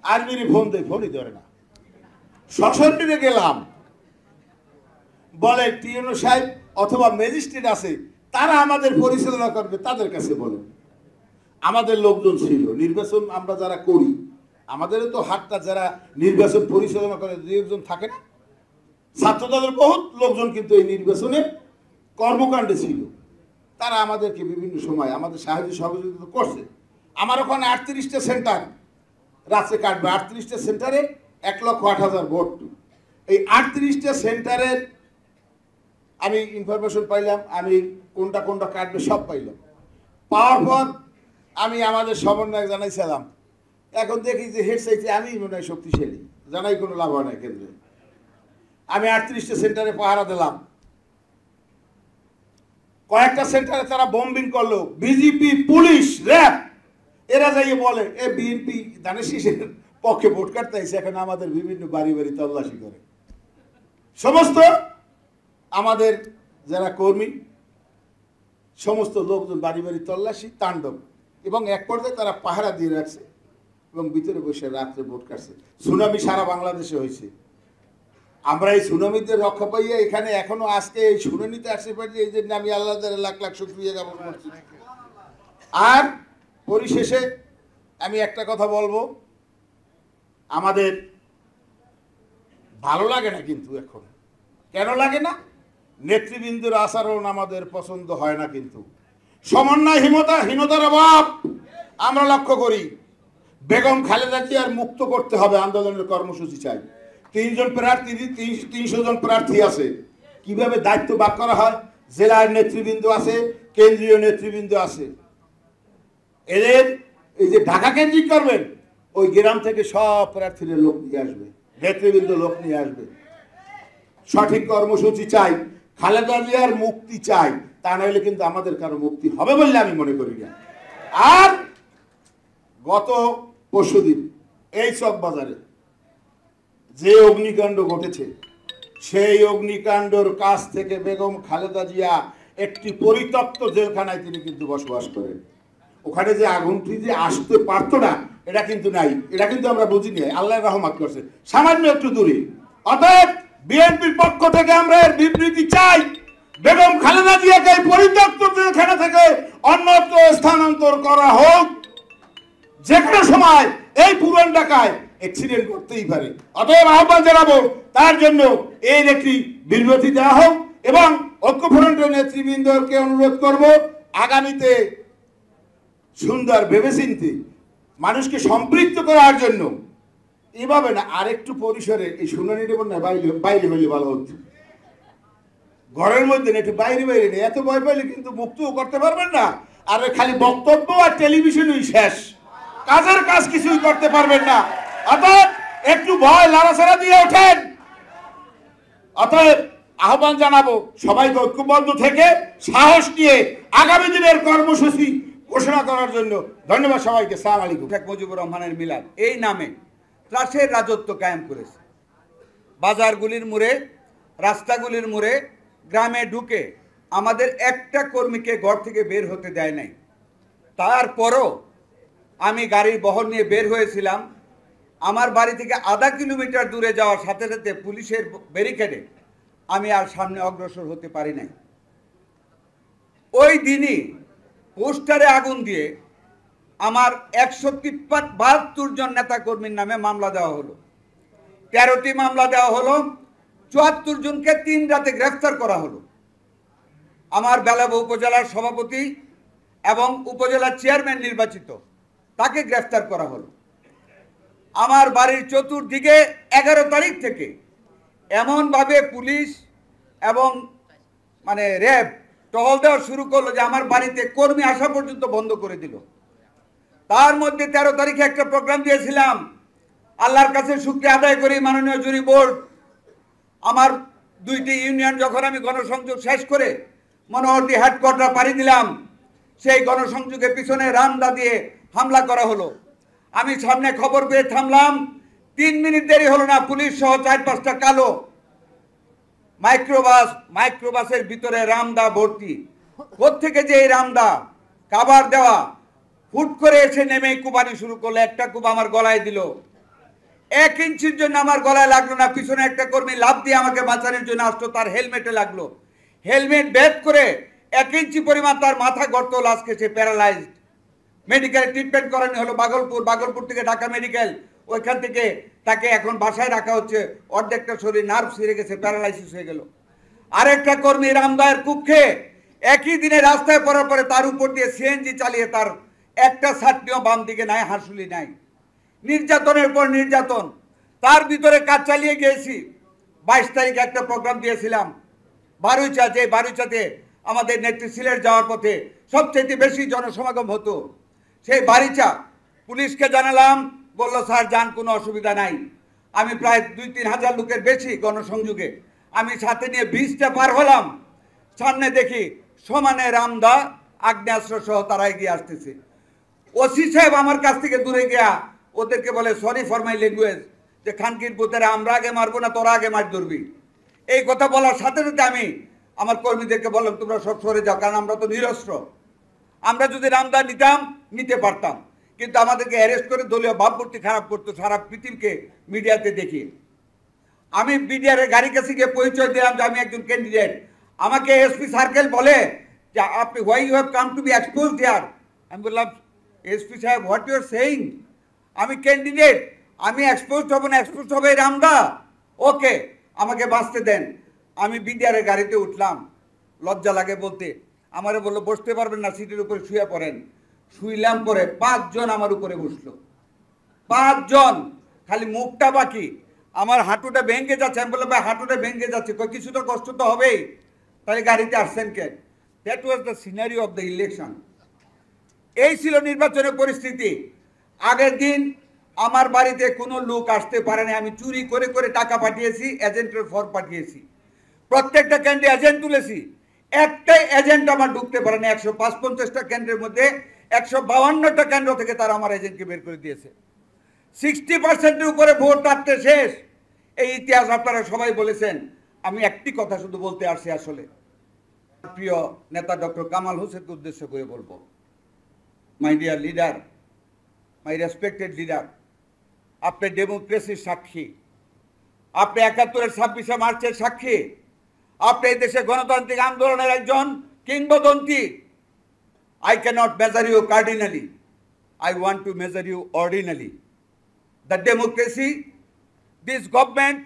আর্মির ফোন দেয়, ফোনই ধরে না। সশরীরে গেলাম, বলে টিএনও সাহেব অথবা ম্যাজিস্ট্রেট আছে, তারা আমাদের পরিচালনা করবে, তাদের কাছে বলেন। আমাদের লোকজন ছিল, নির্বাচন আমরা যারা করি আমাদেরও তো হাতটা, যারা নির্বাচন পরিচালনা করে 2 জন থাকে না, ছাত্রদলের বহুত লোকজন কিন্তু এই নির্বাচনে কর্মকাণ্ডে ছিল। তারা আমাদেরকে বিভিন্ন সময় আমাদের সাহায্য সহযোগিতা করছে। আমার ওখানে 38টা সেন্টার রাত্রে কাটবে, 38টা সেন্টারে 1,08,000 ভোট। এই 38টা সেন্টারের আমি ইনফরমেশন পাইলাম, আমি কোনটা কোনটা কাটবে সব পাইলাম। পাওয়ার পর আমি আমাদের সমন্বয় জানাইছিলাম, এখন দেখি যে হেড চাইতে আমি মনে হয় শক্তিশালী, জানাই কোনো লাভ হয় না কেন্দ্রে। আমি 38টা সেন্টারে পাহারা দিলাম। কয়েকটা সেন্টারে তারা বম্বিং করলো, বিজেপি, পুলিশ, র্যাব, এরা যাইয়ে বলে এ বিএনপি ধানের শীষের পক্ষে ভোট কাটতে আইছে, এখন আমাদের বিভিন্ন বাড়ি বাড়ি তল্লাশি করে। সমস্ত আমাদের যারা কর্মী সমস্ত লোকজন বাড়ি বাড়ি তল্লাশি, তাণ্ডব, এবং এক পর্যায়ে তারা পাহারা দিয়ে রাখছে। এবং ভিতরে বসে রাত্রে ভোট কাটছে। সুনামি সারা বাংলাদেশে হয়েছে। আমরা এই সুনামিতে রক্ষা পাইয়া এখানে এখনো আজকে এই শুনানিতে আসতে পারি, এই জন্য আমি আল্লাহ লাখ লাখ শুকরিয়া জ্ঞাপন করছি। আর পরিশেষে আমি একটা কথা বলবো, আমাদের ভালো লাগে না কিন্তু এখন। কেন লাগে না? নেতৃবৃন্দের আচরণ আমাদের পছন্দ হয় না, কিন্তু সমন্বয়হীনতার অভাব আমরা লক্ষ্য করি। বেগম খালেদা জিয়ার মুক্ত করতে হবে আন্দোলনের কর্মসূচি চাই। 300 জন প্রার্থী আছে। কিভাবে দায়িত্ব ভাগ করা হয়? জেলার নেতৃবৃন্দ আছে, কেন্দ্রীয় নেতৃবৃন্দ আছে। এদের এই যে ঢাকা কেন্দ্রিক করবেন, ওই গ্রাম থেকে সব প্রার্থীরা লোক নিয়ে আসবে, নেতৃবৃন্দ লোক নিয়ে আসবে। সঠিক কর্মসূচি চাই, খালেদা জিয়ার মুক্তি চাই, তা নাহলে কিন্তু আমাদের কারো মুক্তি হবে বলে আমি মনে করি না। আর গত পরশুদিন এই চকবাজারে যে অগ্নিকাণ্ড ঘটেছে, সেই অগ্নিকাণ্ডর কাছ থেকে বেগম খালেদা জিয়া একটি পরিত্যক্ত জেলখানায় তিনি কিন্তু বসবাস করেন। ওখানে যে আগুনটি যে আসতে পারতো না, এটা কিন্তু নাই, এটা কিন্তু আমরা বুঝিনি। আল্লাহর রহমত করছে সামান্য একটু দূরে। অতএব বিএনপির পক্ষ থেকে আমরা এর বিবৃতি চাই, বেগম খালেদা জিয়াকে পরিত্যক্ত জেলখানা থেকে অন্যত্র স্থানান্তর করা হোক। যে কোনো সময় এই পুরান ঢাকায় অ্যাক্সিডেন্ট করতেই পারে। অতএব আহ্বান জানাবো তার জন্য এই একটি বিবৃতি দেওয়া হোক, এবং ঐক্যফ্রন্টের নেতৃবৃন্দকে অনুরোধ করব আগামীতে সুন্দর ভেবেচিন্তে মানুষকে সম্পৃক্ত করার জন্য এভাবে না, আরেকটু পরিসরে এই শুনানিটা না বাইরে হইলে ভালো হচ্ছে। ঘরের মধ্যে না, একটু বাইরে বাইরে নেই। এত ভয় পাইলে কিন্তু মুক্তও করতে পারবেন না। আর খালি বক্তব্য আর টেলিভিশনই শেষ, কাজের কাজ কিছুই করতে পারবেন না। অতএব একটু ভয় লাড়াছাড়া দিয়ে ওঠেন। অতএব আহ্বান জানাবো সবাইকে ঐক্যবদ্ধ থেকে সাহস নিয়ে আগামী দিনের কর্মসূচি ঘোষণা করার জন্য। ধন্যবাদ সবাইকে। সালাম আলাইকুম। শেখ মুজিবুর রহমানের মিলাদ এই নামে ত্রাসের রাজত্ব কায়েম করেছে। বাজারগুলির মোড়ে, রাস্তাগুলির মোড়ে, গ্রামে ঢুকে আমাদের একটা কর্মীকে ঘর থেকে বের হতে দেয় নাই। তারপরও আমি গাড়ির বহর নিয়ে বের হয়েছিলাম। আমার বাড়ি থেকে আধা কিলোমিটার দূরে যাওয়ার সাথে সাথে পুলিশের ব্যারিকেডে আমি আর সামনে অগ্রসর হতে পারি নাই। ওই দিনই পোস্টারে আগুন দিয়ে আমার 172 জন নেতাকর্মীর নামে মামলা দেওয়া হলো। 13টি মামলা দেওয়া হলো। 74 জনকে 3 রাতে গ্রেফতার করা হলো। আমার বেলাব উপজেলার সভাপতি এবং উপজেলার চেয়ারম্যান নির্বাচিত, তাকে গ্রেফতার করা হলো। আমার বাড়ির চতুর্দিকে 11 তারিখ থেকে এমনভাবে পুলিশ এবং র্যাব টহল দেওয়া শুরু করলো যে আমার বাড়িতে কর্মী আসা পর্যন্ত বন্ধ করে দিল। তার মধ্যে 13 তারিখে একটা প্রোগ্রাম দিয়েছিলাম। আল্লাহর কাছে শুকরিয়া আদায় করি, মাননীয় জুরি বোর্ড আমার 2টি ইউনিয়ন যখন আমি গণসংযোগ শেষ করে মনোহরদী হেডকোয়ার্টার পাড়ি দিলাম, সেই গণসংযোগের পিছনে রামদা দিয়ে হামলা করা হলো। আমি সামনে খবর পেয়ে থামলাম। 3 মিনিট দেরি হলো না, পুলিশ সহ 4-5টা কালো মাইক্রোবাসের ভিতরে রামদা ভর্তি। কোত্থেকে যে এই রামদা কাভার দেওয়া, হুট করে এসে নেমে কুবানি শুরু করলো। একটা কুব আমার গলায় দিল। 1 ইঞ্চির জন্য আমার গলায় লাগলো না। পিছনে একটা কর্মী লাফ দিয়ে আমাকে বাঁচানোর জন্য আসতো, তার হেলমেটে লাগলো। হেলমেট বেদ করে 1 ইঞ্চি পরিমাণ তার মাথা গর্ত, আজকে সে প্যারালাইজড। মেডিকেল ট্রিটমেন্ট করানো হলো বাগলপুর থেকে ঢাকা মেডিকেল। ওইখান থেকে তাকে এখন বাসায় রাখা হচ্ছে। অর্ধেকটা শরীর নার্ভ ছিঁড়ে গেছে, প্যারালাইসিস হয়ে গেল। আরেকটা কর্মী রামদায়ের কুক্ষে একই দিনে রাস্তায় পড়ার পরে তার উপর দিয়ে সিএনজি চালিয়ে, তার একটা ছাটনিও বাম দিকে নাই, হাসুলি নাই। নির্যাতনের পর নির্যাতন, তার ভিতরে কাজ চালিয়ে গিয়েছি। 22 তারিখে একটা প্রোগ্রাম দিয়েছিলাম বারুইচা, যে বারুইচাতে আমাদের নেত্রী সিলেট যাওয়ার পথে সবচেয়ে বেশি জনসমাগম হতো। সেই বারুইচা পুলিশকে জানালাম, বলল স্যার যান, কোনো অসুবিধা নাই। আমি প্রায় 2-3 হাজার লোকের বেশি গণসংযোগে আমি সাথে নিয়ে ব্রিজটা পার হলাম। সামনে দেখি সমানে রামদা আগ্নেয়াস্ত্র সহ তারা এগিয়ে আসতেছে। ওসি সাহেব আমার কাছ থেকে দূরে গিয়া ওদেরকে বলে, সরি ফর মাই ল্যাঙ্গুয়েজ, যে খানকির পুতেরা আমরা আগে মারবো না, তোরা আগে মার ধরবি। এই কথা বলার সাথে সাথে আমি আমার কর্মীদেরকে বললাম, তোমরা সব সরে যাও, কারণ আমরা তো নিরস্ত্র। আমরা যদি রামদা নিতে পারতাম, কিন্তু আমাদেরকে অ্যারেস্ট করে দলীয় ভাবমূর্তি খারাপ করতো সারা পৃথিবীকে মিডিয়াতে দেখিয়ে। আমি বিডিআর গাড়ির কাছে গিয়ে পরিচয় দিলাম যে আমি একজন ক্যান্ডিডেট। আমাকে এসপি সার্কেল বলে যে আপনি why you have come to be exposed here. আমি বললাম এসপি সাহেব হোয়াট ইউ আর সেইং, আমি ক্যান্ডিডেট, আমি এক্সপোজড হব না, এক্সপোজড হবে রামদা। ওকে, আমাকে বাঁচতে দেন। আমি বিডিআরের গাড়িতে উঠলাম, লজ্জা লাগে বলতে। আমারে বললো বসতে পারবেন না, সিটের উপরে শুয়ে পড়েন। শুইলাম, পরে 5 জন আমার উপরে বসলো, 5 জন, খালি মুখটা বাকি। আমার হাঁটুটা ভেঙে যাচ্ছে। আমি বললাম ভাই হাঁটুটা ভেঙে যাচ্ছে, কিছু তো কষ্ট তো হবেই, তাহলে গাড়িতে আসছেন কেন? That was the scenario of the election. এই ছিল নির্বাচনের পরিস্থিতি। আগের দিন আমার বাড়িতে কোনো লোক আসতে পারেনি, আমি চুরি করে করে টাকা পাঠিয়েছি, এজেন্টের ফর্ম পাঠিয়েছি, প্রত্যেকটা কেন্দ্রে এজেন্ট তুলেছি, একটাই এজেন্ট আমার ঢুকতে পারেনি। 150টা কেন্দ্রের মধ্যে 152টা কেন্দ্র থেকে তারা আমার এজেন্টকে বের করে দিয়েছে। 60%-এর উপরে ভোট টাটতে শেষ। এই ইতিহাস আপনারা সবাই বলেছেন। আমি একটি কথা শুধু বলতে আসছি, আসলে প্রিয় নেতা ডক্টর কামাল হোসেনকে উদ্দেশ্য করে বলবো, my dear leader, my respected leader, আপনি ডেমোক্রেসির সাক্ষী, আপনি 71-এর 26শে মার্চের সাক্ষী, আপনি এই দেশে গণতান্ত্রিক আন্দোলনের একজন কিংবদন্তি। I cannot measure you cardinally, I want to measure you ordinally. The democracy, this government,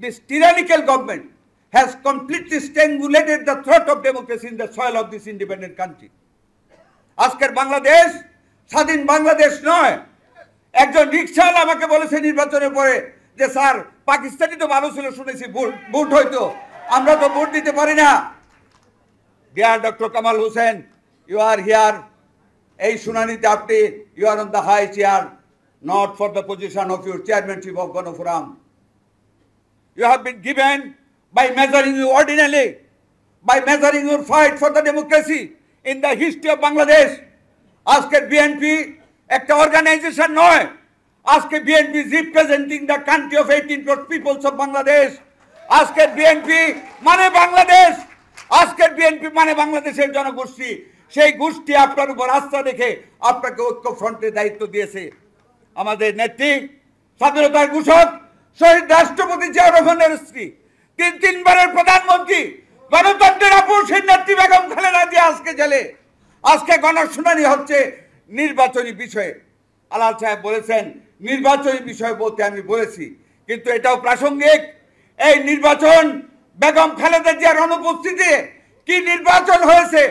this tyrannical government has completely strangulated the throat of democracy in the soil of this independent country. আজকের বাংলাদেশ স্বাধীন বাংলাদেশ নয়। একজন রিকশাওয়ালা আমাকে বলেছে নির্বাচনের পরে যে sir Pakistani তো ভালো ছিল শুনেছি, ভোট হয়তো, আমরা তো ভোট দিতে পারি না। Dear doctor Kamal Hossain, you are here, এই শুনানিতে আপনি you are on the high chair, not for the position of your chairmanship of Ganaforum. You have been given by measuring you ordinarily, by measuring your fight for the democracy in the history of Bangladesh. আজকের BNP একটা organisation নয়, আজকে BNP is representing the country of 18 crore peoples of Bangladesh. আজকের BNP মানে বাংলাদেশ, আজকের BNP মানে বাংলাদেশের জনগোষ্ঠী। সেই গোষ্ঠী আপনার উপর আস্থা রেখে আপনাকে ঐক্য ফ্রন্টের দায়িত্ব দিয়েছে। আমাদের নেত্রী, স্বাধীনতার ঘোষক, শহীদ রাষ্ট্রপতি জিয়াউর রহমানের স্ত্রী, 3বারের প্রধানমন্ত্রী, গণতন্ত্রের আপোষের নেত্রী বেগম খালেদা জিয়া আজকে জেলে। আজকে গণশুনানি হচ্ছে নির্বাচনী বিষয়ে। আলাল সাহেব বলেছেন নির্বাচনী বিষয় বলতে আমি বলেছি, কিন্তু এটাও প্রাসঙ্গিক। এই নির্বাচন বেগম খালেদা জিয়ার অনুপস্থিতিতে কি নির্বাচন হয়েছে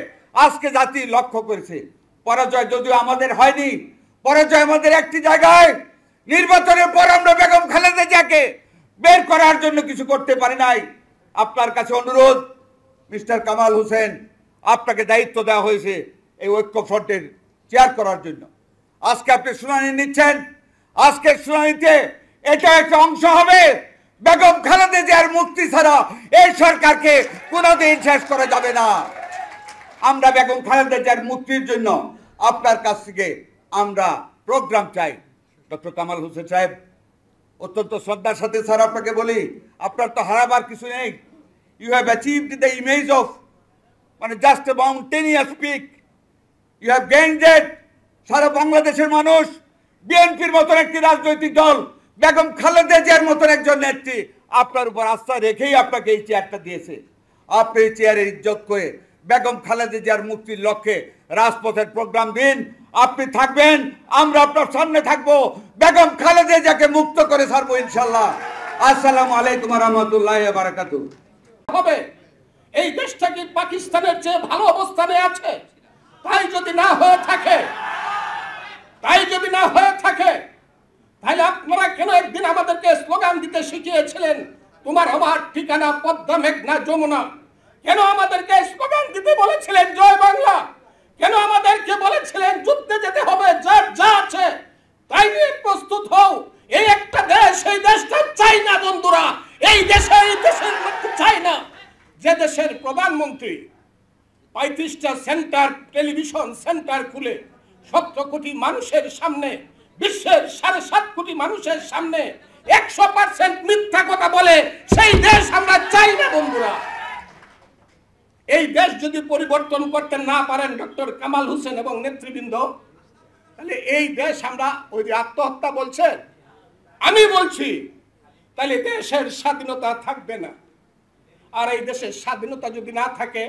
আজকে জাতি লক্ষ্য করেছে। পরাজয় যদিও আমাদের হয়নি, পরাজয় আমাদের একটি জায়গায়, নির্বাচনের পর আমরা বেগম খালেদা জিয়াকে বের করার জন্য কিছু করতে পারি নাই। আপনার কাছে অনুরোধ মিস্টার কামাল হোসেন, আপনাকে দায়িত্ব দেওয়া হয়েছে এই ঐক্য ফ্রন্টের চেয়ার করার জন্য। আজকে আপনি শুনানি নিচ্ছেন, আজকের শুনানিতে এটা একটা অংশ হবে। বেগম খালেদা জিয়ার মুক্তি ছাড়া এই সরকারকে কোনোদিন শেষ করা যাবে না। আমরা বেগম খালেদা জিয়ার মুক্তির জন্য আপনার কাছ থেকে আমরা প্রোগ্রাম চাই। ডক্টর কামাল হোসেন সাহেব, অত্যন্ত শ্রদ্ধার সাথে স্যার আপনাকে বলি, আপনার তো হারাবার কিছু নেই। You have achieved the image of মানে just a mountainous peak. You have gained it. সারা বাংলাদেশের মানুষ বিএনপির মতন একটি রাজনৈতিক দল, বেগম খালেদা জিয়ার মতন একজন নেত্রী আপনার উপর আস্থা রেখেই আপনাকে এই চেয়ারটা দিয়েছে। আপনি এই চেয়ারের ইজ্জত করে বেগম খালেদা জিয়ার মুক্তির লক্ষ্যে রাজপথের প্রোগ্রাম দিন। আপনি থাকবেন, আমরা আপনার সামনে থাকবো, বেগম খালেদা জিয়াকে মুক্ত করে ছাড়বো ইনশাল্লাহ। আসসালামু আলাইকুম ওয়া রাহমাতুল্লাহি ওয়া বারাকাতুহু। হবে এই দেশটা কি পাকিস্তানের চেয়ে ভালো অবস্থানে আছে? তাই যদি না হয়ে থাকে, তাহলে আপনারা কেন একদিন আমাদেরকে স্লোগান দিতে শিখিয়েছিলেন তোমার আমার ঠিকানা পদ্মা মেঘনা যমুনা? কেন আমাদেরকে স্লোগান দিতে বলেছিলেন জয় বাংলা? কেন আমাদেরকে বলেছিলেন যুদ্ধে যেতে হবে, যার যা আছে তাই নিয়ে প্রস্তুত হও? এই একটা দেশ, এই দেশটা চাই না বন্ধুরা, এই দেশের চাই না যে দেশের প্রধানমন্ত্রী 35টা সেন্টার, টেলিভিশন সেন্টার খুলে 17 কোটি মানুষের সামনে, বিশ্বের 7.5 কোটি মানুষের সামনে 100% মিথ্যা কথা বলে, সেই দেশ আমরা চাই না বন্ধুরা। এই দেশ যদি পরিবর্তন করতে না পারেন ডক্টর কামাল হোসেন এবং নেতৃবৃন্দ, তাহলে এই দেশ আমরা ওই যে আত্মহত্যা বলছেন, আমি বলছি তাহলে দেশের স্বাধীনতা থাকবে না। আর এই দেশের স্বাধীনতা যদি না থাকে,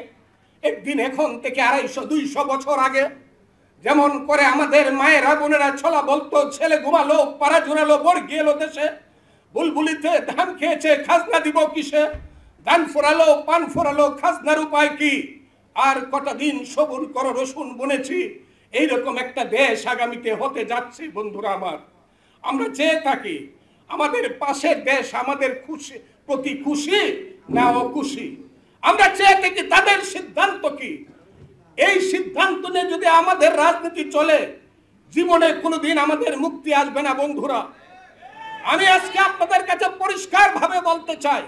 একদিন এখন থেকে 250-200 বছর আগে যেমন করে আমাদের মায়েরা বোনেরা ছলা বলতো, ছেলে ঘুমালো পাড়া ঝুরালো বর গেলো দেশে, বুলবুলিতে ধান খেয়েছে খাজনা দিব কিসে, ধান ফোরালো পান ফোরালো খাজনার উপায় কি, আর কটা দিন সবুর করো রসুন বুনেছি, এইরকম একটা দেশ আগামীতে হতে যাচ্ছে। বন্ধুরা আমার, আমরা চেয়ে থাকি আমাদের পাশের দেশ আমাদের খুশি প্রতি খুশি না অখুশি, আমরা চেয়ে থাকি তাদের সিদ্ধান্ত কি। এই সিদ্ধান্ত নিয়ে যদি আমাদের রাজনীতি চলে, জীবনে কোনোদিন আমাদের মুক্তি আসবে না। বন্ধুরা, আমি আজকে আপনাদের কাছে পরিষ্কার ভাবে বলতে চাই,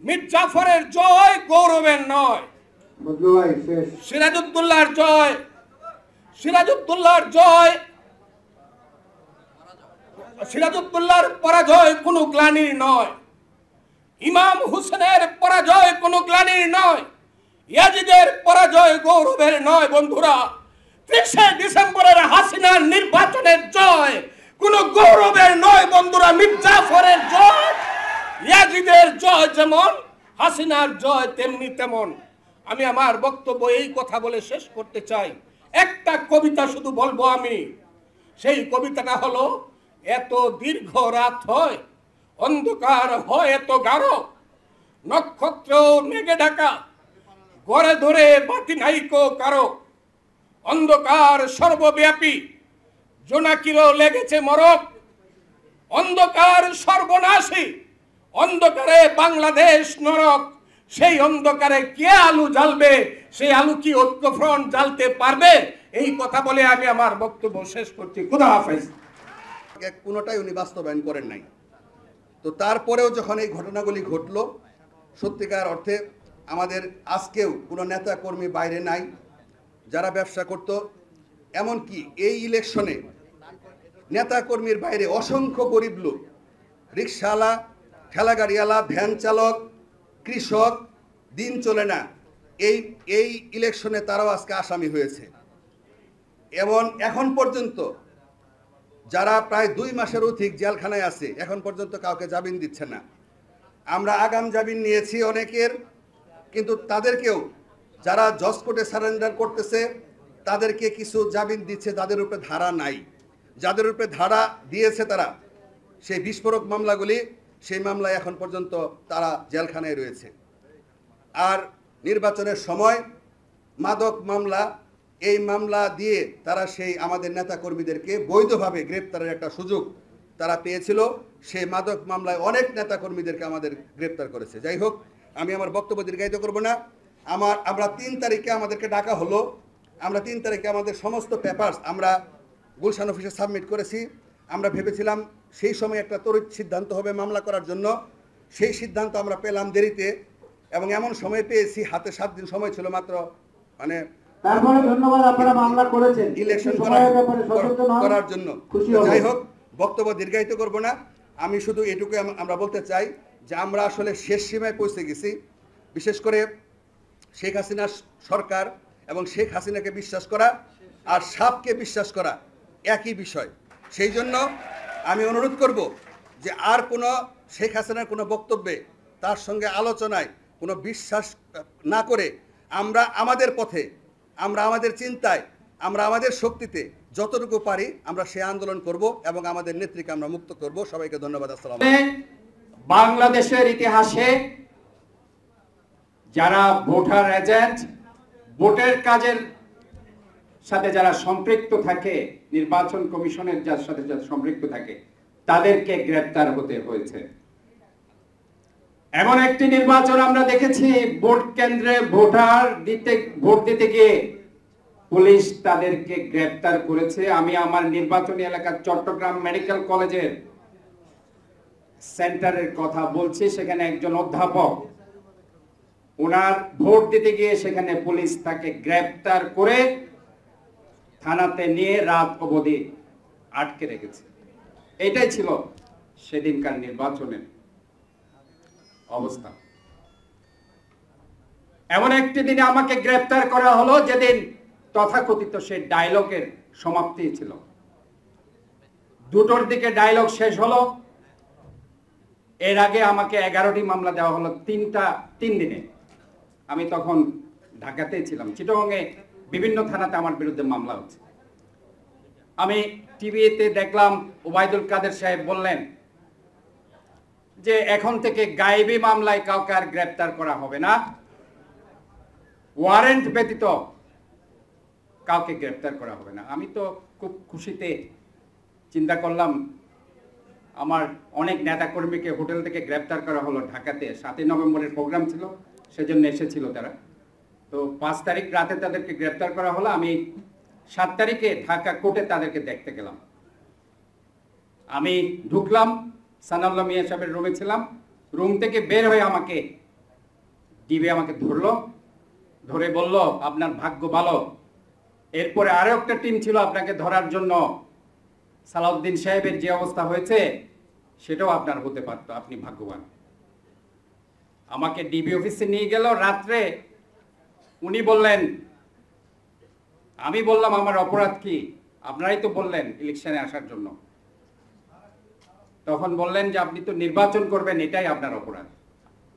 মীর জাফরের জয় গৌরবের নয়, সিরাজউদ্দৌলার জয়, সিরাজউদ্দৌলার জয়, সিরাজউদ্দৌলার পরাজয় কোনো গ্লানির নয়, ইমাম হুসেনের পরাজয় কোনো গ্লানির নয়, ইয়াজিদের পরাজয় গৌরবের নয়। বন্ধুরা, 30শে ডিসেম্বরের হাসিনার নির্বাচনের জয় কোনো গৌরবের নয়। বন্ধুরা, মীর জাফরের জয়, ইয়াজিদের জয় যেমন, হাসিনার জয় তেমনি তেমন। আমি আমার বক্তব্য এই কথা বলে শেষ করতে চাই। একটা কবিতা শুধু বলবো আমি, সেই কবিতাটা হলো, এত দীর্ঘ রাত হয়, অন্ধকার হয় এত গাঢ়, নক্ষত্র মেঘে ঢাকা, ঘরে ধরে বাতি নাইকো কারো, অন্ধকার সর্বব্যাপী, জোনাকিরও লেগেছে মরক, অন্ধকার সর্বনাশী, অন্ধকারে বাংলাদেশ নরক, সেই অন্ধকারে কে আলু জ্বালবে, সেই আলু কি ঐক্যফ্রন্ট জ্বালতে পারবে? এই কথা বলে আমি আমার বক্তব্য শেষ করছি। খুদা হাফেজ। কোনোটাই উনি বাস্তবায়ন করেন নাই। তো তারপরেও যখন এই ঘটনাগুলি ঘটলো, সত্যিকার অর্থে আমাদের আজকেও কোনো নেতা কর্মী বাইরে নাই যারা ব্যবসা করত। এমনকি এই ইলেকশনে নেতা কর্মীর বাইরে অসংখ্য গরিব লোক, রিক্সাওয়ালা, ঠেলাগাড়িওয়ালা, ভ্যান চালক, কৃষক, দিন চলে না, এই ইলেকশনে তারাও আজকে আসামি হয়েছে। এমন এখন পর্যন্ত যারা প্রায় 2 মাসের অধিক জেলখানায় আছে, এখন পর্যন্ত কাউকে জামিন দিচ্ছে না। আমরা আগাম জামিন নিয়েছি অনেকের, কিন্তু তাদেরকেও যারা জজ কোর্টে সারেন্ডার করতেছে তাদেরকে কিছু জামিন দিচ্ছে, যাদের উপরে ধারা নাই। যাদের উপরে ধারা দিয়েছে তারা সেই বিস্ফোরক মামলাগুলি, সেই মামলায় এখন পর্যন্ত তারা জেলখানায় রয়েছে। আর নির্বাচনের সময় মাদক মামলা, এই মামলা দিয়ে তারা সেই আমাদের নেতাকর্মীদেরকে বৈধভাবে গ্রেপ্তারের একটা সুযোগ তারা পেয়েছিল। সেই মাদক মামলায় অনেক নেতাকর্মীদেরকে আমাদের গ্রেপ্তার করেছে। যাই হোক, আমি আমার বক্তব্য দীর্ঘায়িত করব না। আমরা 3 তারিখে আমাদেরকে ডাকা হলো। আমরা 3 তারিখে আমাদের সমস্ত পেপারস আমরা গুলশান অফিসে সাবমিট করেছি। আমরা ভেবেছিলাম সেই সময় একটা তড়িৎ সিদ্ধান্ত হবে মামলা করার জন্য। সেই সিদ্ধান্ত আমরা পেলাম দেরিতে, এবং এমন সময় পেয়েছি হাতে 7 দিন সময় ছিল মাত্র, মানে তারপরে ধন্যবাদ, আপনারা মামলা করেছেন ইলেকশন করার জন্য। যাই হোক, বক্তব্য দীর্ঘায়িত করব না। আমি শুধু এটুকু আমরা বলতে চাই যে আমরা আসলে শেষ সীমায় পৌঁছে গেছি। বিশেষ করে শেখ হাসিনা সরকার এবং শেখ হাসিনাকে বিশ্বাস করা আর সাপকে বিশ্বাস করা একই বিষয়। সেই জন্য আমি অনুরোধ করব যে আর কোনো শেখ হাসিনার কোনো বক্তব্যে, তার সঙ্গে আলোচনায় কোনো বিশ্বাস না করে আমরা আমাদের পথে, আমরা আমাদের চিন্তায়, আমরা আমাদের শক্তিতে যতটুকু পারি আমরা সেই আন্দোলন করব এবং আমাদের নেত্রীকে আমরা মুক্ত করব। সবাইকে ধন্যবাদ। আসসালাম। বাংলাদেশের ইতিহাসে যারা ভোটার এজেন্ট, ভোটের কাজের সাথে যারা সম্পৃক্ত থাকে, নির্বাচন কমিশনের যার সাথে যারা সম্পৃক্ত থাকে, তাদেরকে গ্রেফতার হতে হয়েছে। এমন একটি নির্বাচন আমরা দেখেছি, ভোট কেন্দ্রে ভোট দিতে গিয়ে পুলিশ তাদেরকে গ্রেফতার করেছে। আমি আমার নির্বাচনী এলাকা চট্টগ্রাম মেডিকেল কলেজের সেন্টারের কথা বলছি। সেখানে একজন অধ্যাপক, ওনার ভোট দিতে গিয়ে সেখানে পুলিশ তাকে গ্রেফতার করে থানাতে নিয়ে রাত অবধি আটকে রেখেছে। এটাই ছিল সেদিনকার নির্বাচনের অবস্থা। এমন একটি দিনে আমাকে গ্রেফতার করা হলো যেদিন তথাকথিত সেই ডায়লগের সমাপ্তি ছিল। 2টোর দিকে ডায়লগ শেষ হলো। এর আগে আমাকে 11টি মামলা দেওয়া হলো 3 দিনে। আমি তখন ঢাকাতেই ছিলাম। চিটাগংয়ে বিভিন্ন থানাতে আমার বিরুদ্ধে মামলা হচ্ছে। আমি টিভিতে দেখলাম ওবায়দুল কাদের সাহেব বললেন যে এখন থেকে গায়েবী মামলায় কাউকে আর গ্রেপ্তার করা হবে না, ওয়ারেন্ট ব্যতীত কাউকে গ্রেপ্তার করা হবে না। আমি তো খুব খুশিতে চিন্তা করলাম, আমার অনেক নেতাকর্মীকে হোটেল থেকে গ্রেপ্তার করা হলো ঢাকাতে। 7ই নভেম্বরের প্রোগ্রাম ছিল, সেজন্য এসেছিল তারা। তো 5 তারিখ রাতে তাদেরকে গ্রেপ্তার করা হলো। আমি 7 তারিখে ঢাকা কোর্টে তাদেরকে দেখতে গেলাম। আমি ঢুকলাম, সানাউল্লাহ মিয়া সাহেবের রুমে ছিলাম। রুম থেকে বের হয়ে আমাকে ডিবি আমাকে ধরলো, ধরে বলল আপনার ভাগ্য ভালো, এরপরে আরো একটা টিম ছিল আপনাকে ধরার জন্য। সালাউদ্দিন সাহেবের যে অবস্থা হয়েছে সেটাও আপনার হতে পারতো, আপনি ভাগ্যবান। আমাকে ডিবি অফিসে নিয়ে গেল রাত্রে। উনি বললেন, আমি বললাম আমার অপরাধ কি, আপনারাই তো বললেন ইলেকশনে আসার জন্য। তখন বললেন যে আপনি তো নির্বাচন করবেন, এটাই আপনার অপরাধ।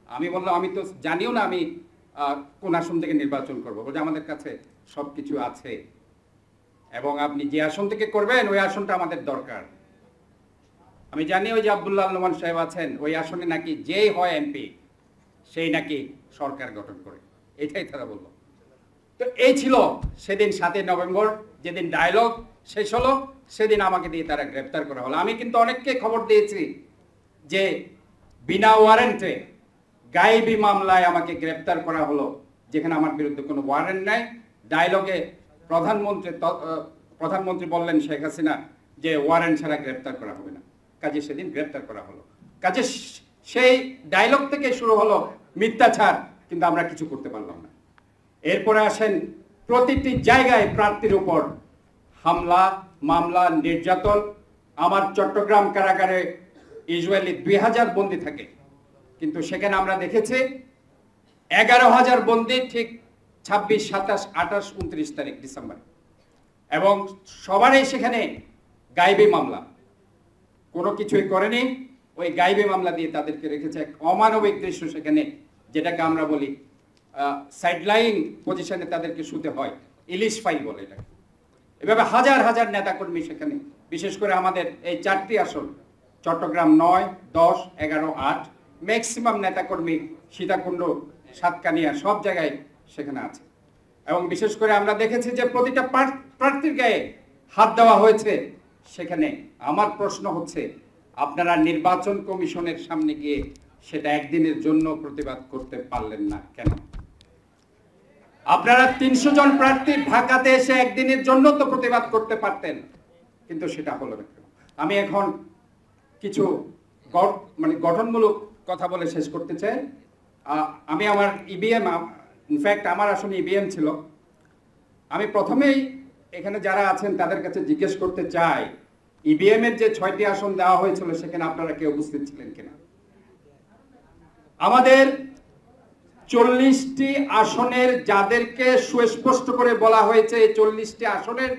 আমি বললাম আমি তো জানিও না আমি কোন আসন থেকে নির্বাচন করবো। বলছে আমাদের কাছে সবকিছু আছে এবং আপনি যে আসন থেকে করবেন ওই আসনটা আমাদের দরকার। আমি জানি ওই যে আব্দুল্লাহ নোমান সাহেব আছেন, ওই আসনে নাকি যেই হয় এমপি সেই নাকি সরকার গঠন করে, এটাই তারা বলল। তো এই ছিল সেদিন 7ই নভেম্বর, যেদিন ডায়লগ শেষ হলো সেদিন আমাকে দিয়ে তারা গ্রেপ্তার করা হলো। আমি কিন্তু অনেককে খবর দিয়েছি যে বিনা ওয়ারেন্টে গায়েবী মামলায় আমাকে গ্রেপ্তার করা হলো, যেখানে আমার বিরুদ্ধে কোনো ওয়ারেন্ট নাই। ডায়লগে প্রধানমন্ত্রী বললেন শেখ হাসিনা যে ওয়ারেন্ট ছাড়া গ্রেপ্তার করা হবে না, কাজে সেদিন গ্রেপ্তার করা হলো। কাজে সেই ডায়লগ থেকে শুরু হলো মিথ্যাচার, কিন্তু আমরা কিছু করতে পারলাম না। এরপরে আসেন প্রতিটি জায়গায় প্রার্থীর উপর হামলা, মামলা, নির্যাতন। আমার চট্টগ্রাম কারাগারে ইউজুয়ালি 2000 বন্দী থাকে, কিন্তু সেখানে আমরা দেখেছি 11,000 বন্দী ঠিক 26, 27, 28, 29 তারিখ ডিসেম্বর, এবং সবারই সেখানে গায়েবী মামলা, কোনো কিছুই করেনি। ওই গায়েবী মামলা দিয়ে তাদেরকে রেখেছে। এক অমানবিক দৃশ্য সেখানে, যেটাকে আমরা বলি সাইডলাইন পজিশনে তাদেরকে শুতে হয়, ইলিশ ফাইল বলে এটা। এভাবে হাজার হাজার নেতাকর্মী সেখানে, বিশেষ করে আমাদের এই 4টি আসন চট্টগ্রাম 9, 10, 11, 8, ম্যাক্সিমাম নেতাকর্মী সীতাকুণ্ড, সাতকানিয়া সব জায়গায় সেখানে আছে। এবং বিশেষ করে আমরা দেখেছি যে প্রতিটা প্রার্থীর গায়ে হাত দেওয়া হয়েছে সেখানে। আমার প্রশ্ন হচ্ছে, আপনারা নির্বাচন কমিশনের সামনে গিয়ে সেটা একদিনের জন্য প্রতিবাদ করতে পারলেন না কেন? আপনারা 300 জন প্রার্থী ঢাকাতে এসে একদিনের জন্য তো প্রতিবাদ করতে পারতেন, কিন্তু সেটা হলো না কেন? আমি এখন কিছু গঠনমূলক কথা বলে শেষ করতে চাই। আমি আমার ইভিএম, ইনফ্যাক্ট আমার আসলে ইভিএম ছিল। আমি প্রথমেই এখানে যারা আছেন তাদের কাছে জিজ্ঞেস করতে চাই, ইভিএম এর যে 6টি আসন দেওয়া হয়েছিল সেখানে আপনারা কেউ উপস্থিত ছিলেন কিনা? আমাদের 40টি আসনের যাদেরকে সুস্পষ্ট করে বলা হয়েছে এই 40টি আসনের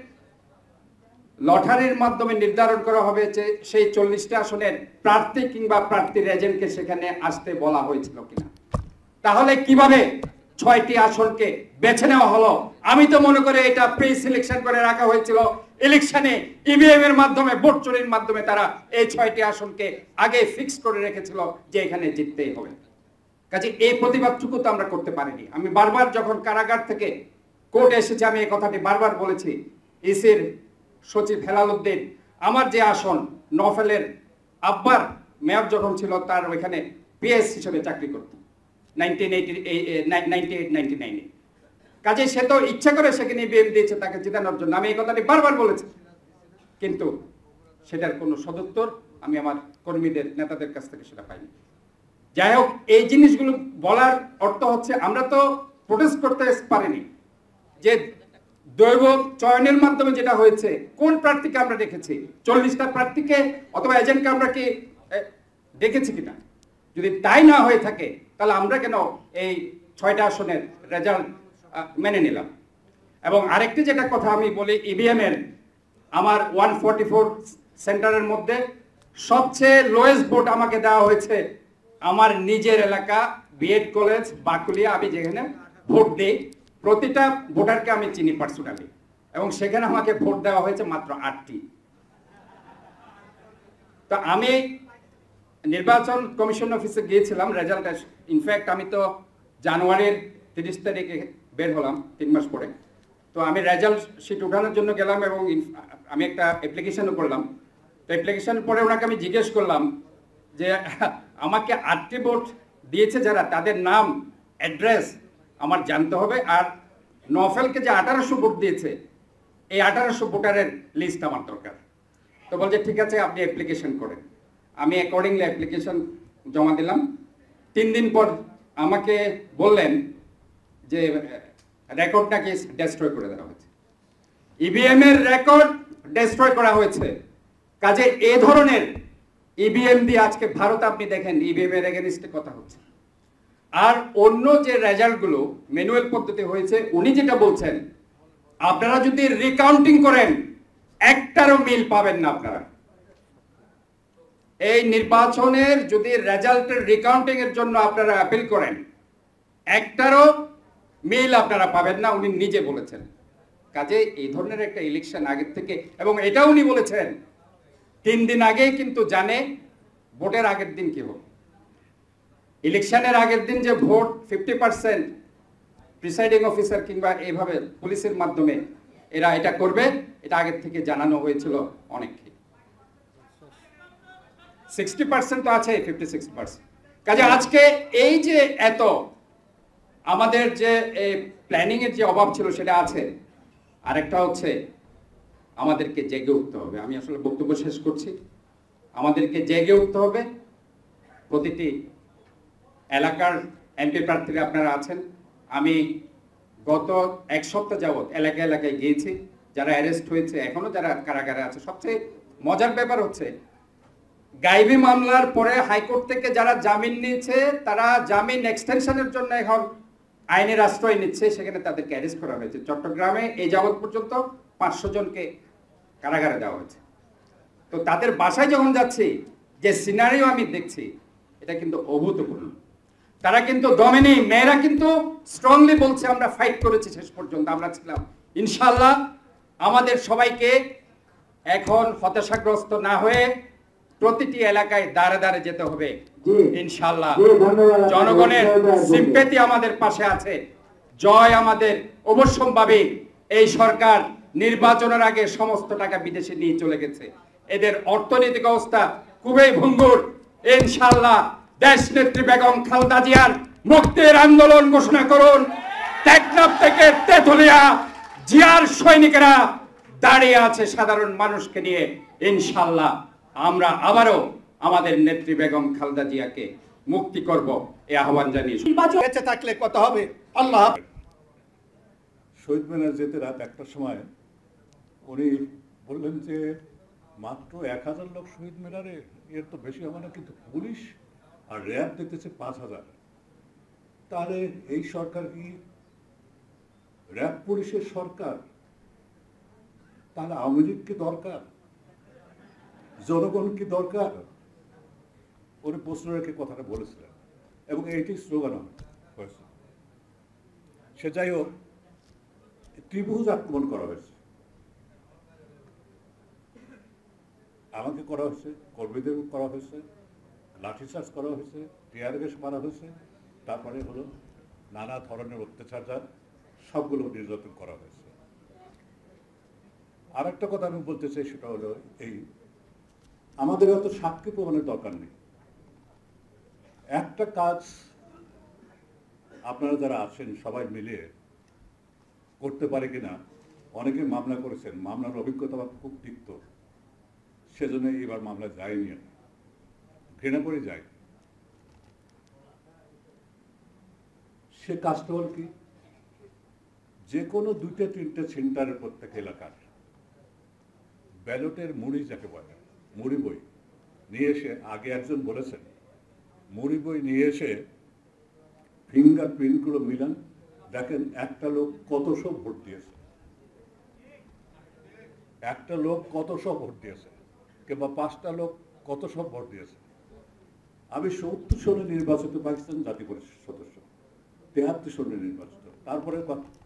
লটারির মাধ্যমে নির্ধারণ করা হবে, যে সেই 40টি আসনের প্রার্থী কিংবা প্রার্থীর এজেন্টকে সেখানে আসতে বলা হয়েছিল কিনা? তাহলে কিভাবে 6টি আসনকে বেছে নেওয়া হলো? আমি তো মনে করি এটা প্রি সিলেকশন করে রাখা হয়েছিল। ইলেকশনে ইভিএম এর মাধ্যমে, ভোট চুরির মাধ্যমে তারা এই 6টি আসনকে আগে ফিক্স করে রেখেছিল যে এখানে জিততেই হবে। কাজে এই প্রতিবাদটুকু তো আমরা করতে পারিনি। আমি বারবার যখন কারাগার থেকে কোর্টে এসেছি আমি এই কথাটি বারবার বলেছি। ইসির সচিব হেলাল উদ্দিন, আমার যে আসন নফেলের আব্বার মেয়র যখন ছিল তার ওইখানে পিএস হিসেবে চাকরি করত 1998-99-এ। কাজে সে তো ইচ্ছা করে সেখানে ইভিএম দিয়েছে তাকে জিতানোর জন্য। আমি এই কথাটি বারবার বলেছি, কিন্তু সেটার কোনো সদুত্তর আমি আমার কর্মীদের, নেতাদের কাছ থেকে সেটা পাইনি। যাই হোক, এই জিনিসগুলো বলার অর্থ হচ্ছে আমরা তো প্রোটেস্ট করতে পারিনি যে দৈব চয়নের মাধ্যমে যেটা হয়েছে, কোন প্রার্থীকে আমরা দেখেছি? 40টা প্রার্থীকে অথবা এজেন্টকে আমরা কি দেখেছি কিনা? যদি তাই না হয়ে থাকে তাহলে আমরা কেন এই 6টা আসনের রেজাল্ট মেনে নিলাম? এবং আরেকটি যেটা কথা আমি বলি, ইভিএম এর আমার 144 সেন্টারের মধ্যে সবচেয়ে লোয়েস্ট ভোট আমাকে দেওয়া হয়েছে আমার নিজের এলাকা বিএড কলেজ বাকুলিয়া। আমি যেখানে ভোট দিই প্রতিটা ভোটারকে আমি চিনি পার্সোনালি, এবং সেখানে আমাকে ভোট দেওয়া হয়েছে মাত্র 8টি। তো আমি নির্বাচন কমিশন অফিসে গিয়েছিলাম রেজাল্ট, ইনফ্যাক্ট আমি তো জানুয়ারির 30 তারিখে বের হলাম 3 মাস পরে। তো আমি রেজাল্ট শিট উঠানোর জন্য গেলাম এবং আমি একটা অ্যাপ্লিকেশনও করলাম। তো অ্যাপ্লিকেশন পরে ওনাকে আমি জিজ্ঞেস করলাম যে আমাকে 8টি ভোট দিয়েছে যারা, তাদের নাম অ্যাড্রেস আমার জানতে হবে, আর নফেলকে যে 1800 ভোট দিয়েছে এই 1800 ভোটারের লিস্ট আমার দরকার। তো বলছে ঠিক আছে আপনি অ্যাপ্লিকেশন করেন। আমি অ্যাকর্ডিংলি অ্যাপ্লিকেশন জমা দিলাম। 3 দিন পর আমাকে বললেন যে রেকর্ডটাকে ডেস্ট্রয় করে দেওয়া হয়েছে, ইভিএম এর রেকর্ড ডেস্ট্রয় করা হয়েছে। কাজে এ ধরনের ইভিএম দিয়ে আজকে ভারত আপনি দেখেন ইভিএম এর এগেইনস্টে কথা হচ্ছে। আর অন্য যে রেজাল্টগুলো ম্যানুয়াল পদ্ধতি হয়েছে, উনি যেটা বলছেন আপনারা যদি রিকাউন্টিং করেন একটারও মিল পাবেন না। আপনারা এই নির্বাচনের যদি রেজাল্টের রিকাউন্টিং এর জন্য আপনারা অ্যাপিল করেন একটারও মিল আপনারা পাবেন না, উনি নিজে বলেছেন। কাজে এই ধরনের একটা ইলেকশন আগের থেকে, এবং এটাও উনি বলেছেন 3 দিন আগেই কিন্তু জানে ভোটের আগের দিন কি হবে। ইলেকশনের আগের দিন যে ভোট 50% প্রিসাইডিং অফিসার কিংবা এইভাবে পুলিশের মাধ্যমে এরা এটা করবে, এটা আগের থেকে জানানো হয়েছিল অনেককে। 60% তো আছে, 56%। কাজে আজকে এই যে এত আমাদের যে প্ল্যানিং এর যে অভাব ছিল সেটা আছে। আরেকটা হচ্ছে আমাদেরকে জেগে উঠতে হবে। আমি আসলে বক্তব্য শেষ করছি। আমাদেরকে জেগে উঠতে হবে। প্রতিটি এলাকার এমপি প্রার্থীরা আপনারা আছেন। আমি গত 1 সপ্তাহ যাবৎ এলাকায় এলাকায় গিয়েছি, যারা অ্যারেস্ট হয়েছে এখনো যারা কারাগারে আছে। সবচেয়ে মজার ব্যাপার হচ্ছে গাইবি মামলার পরে হাইকোর্ট থেকে যারা জামিন নিয়েছে তারা জামিন এক্সটেনশনের জন্য এখন আইনের আশ্রয় নিচ্ছে, সেখানে তাদেরকে অ্যারেস্ট করা হয়েছে। চট্টগ্রামে এই যাবৎ পর্যন্ত 500 জনকে কারাগারে দেওয়া হয়েছে। তো তাদের বাসায় যখন যাচ্ছি যে সিনারিও আমি দেখছি এটা কিন্তু অভূতপূর্ণ। তারা কিন্তু দমে নেই, মেয়েরা কিন্তু স্ট্রংলি বলছে আমরা ফাইট করেছি শেষ পর্যন্ত, আমরা ছিলাম। ইনশাআল্লাহ আমাদের সবাইকে এখন হতাশাগ্রস্ত না হয়ে প্রতিটি এলাকায় দাঁড়ে দাঁড়ে যেতে হবে ইনশাআল্লাহ। জনগণের সিম্পেথি আমাদের পাশে আছে, জয় আমাদের অবশ্যম্ভাবী। এই সরকার নির্বাচনের আগে সমস্ত টাকা বিদেশে নিয়ে চলে গেছে, এদের অর্থনৈতিক অবস্থা খুবই ভঙ্গুর। ইনশাআল্লাহ দেশ নেত্রী বেগম খালেদা জিয়ার মুক্তির আন্দোলন ঘোষণা করুন। টেকনাফ থেকে তেতুলিয়া জিয়ার সৈনিকেরা দাঁড়িয়ে আছে সাধারণ মানুষকে নিয়ে। ইনশাআল্লাহ আমরা আবারও আমাদের নেত্রী বেগম খালেদা জিয়াকে মুক্তি করব, এই আহ্বান জানিয়ে বেঁচে থাকলে কত হবে। আল্লাহ। শহীদ মিনার যেতে রাত 1টার সময় উনি বললেন যে মাত্র 1000 লোক শহীদ মিনারে, এর তো বেশি হবে না, কিন্তু পুলিশ আর র্যাব দেখতেছে 5000। তাহলে এই সরকার কি র্যাব পুলিশের সরকার? তাহলে আওয়ামী লীগ কি দরকার? জনগণ কি দরকার? উনি প্রশ্ন রেখে কথাটা বলেছিলেন এবং এইটি স্লোগান হয়েছে। সে যাই হোক, ত্রিভুজ আক্রমণ করা হয়েছে, আমাকে করা হয়েছে, কর্মীদের করা হয়েছে, লাঠিচার্জ করা হয়েছে, টিয়ার গ্যাস মারা হয়েছে, তারপরে হলো নানা ধরনের অত্যাচার, সবগুলো নির্যাতন করা হয়েছে। আর একটা কথা আমি বলতে চাই, সেটা হলো এই, আমাদের অত সাক্ষী প্রমাণের দরকার নেই। একটা কাজ আপনারা যারা আছেন সবাই মিলিয়ে করতে পারে কিনা। অনেকে মামলা করেছেন, মামলার অভিজ্ঞতা আমার খুব তিক্ত, সেজন্য এবার মামলা যায়নি, ঘৃণা করে যায়। সে কাজটা হল কি, যে কোনো 2-3টে সেন্টারের প্রত্যেক এলাকার ব্যালটের মুড়ি, যাকে বলে মুড়ি বই নিয়ে এসে, আগে একজন বলেছেন মুড়ি বই নিয়ে এসে ফিঙ্গার প্রিন্টগুলো মিলান, দেখেন একটা লোক কতশো ভোট দিয়েছে। একটা লোক কত সব ভোট দিয়েছে কিংবা 5টা লোক কত সব ভোট দিয়েছে। আমি 70 সনে নির্বাচিত পাকিস্তান জাতীয় পরিষদ সদস্য, 73 সনে নির্বাচিত, তারপরে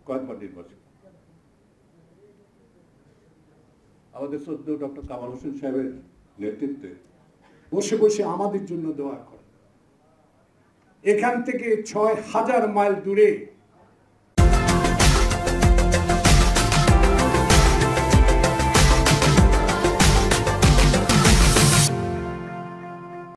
কয়েকবার নির্বাচিত। আমাদের শ্রদ্ধেয় ডক্টর কামাল হোসেন সাহেবের নেতৃত্বে বসে বসে আমাদের জন্য দোয়া করে। এখান থেকে 6000 মাইল দূরে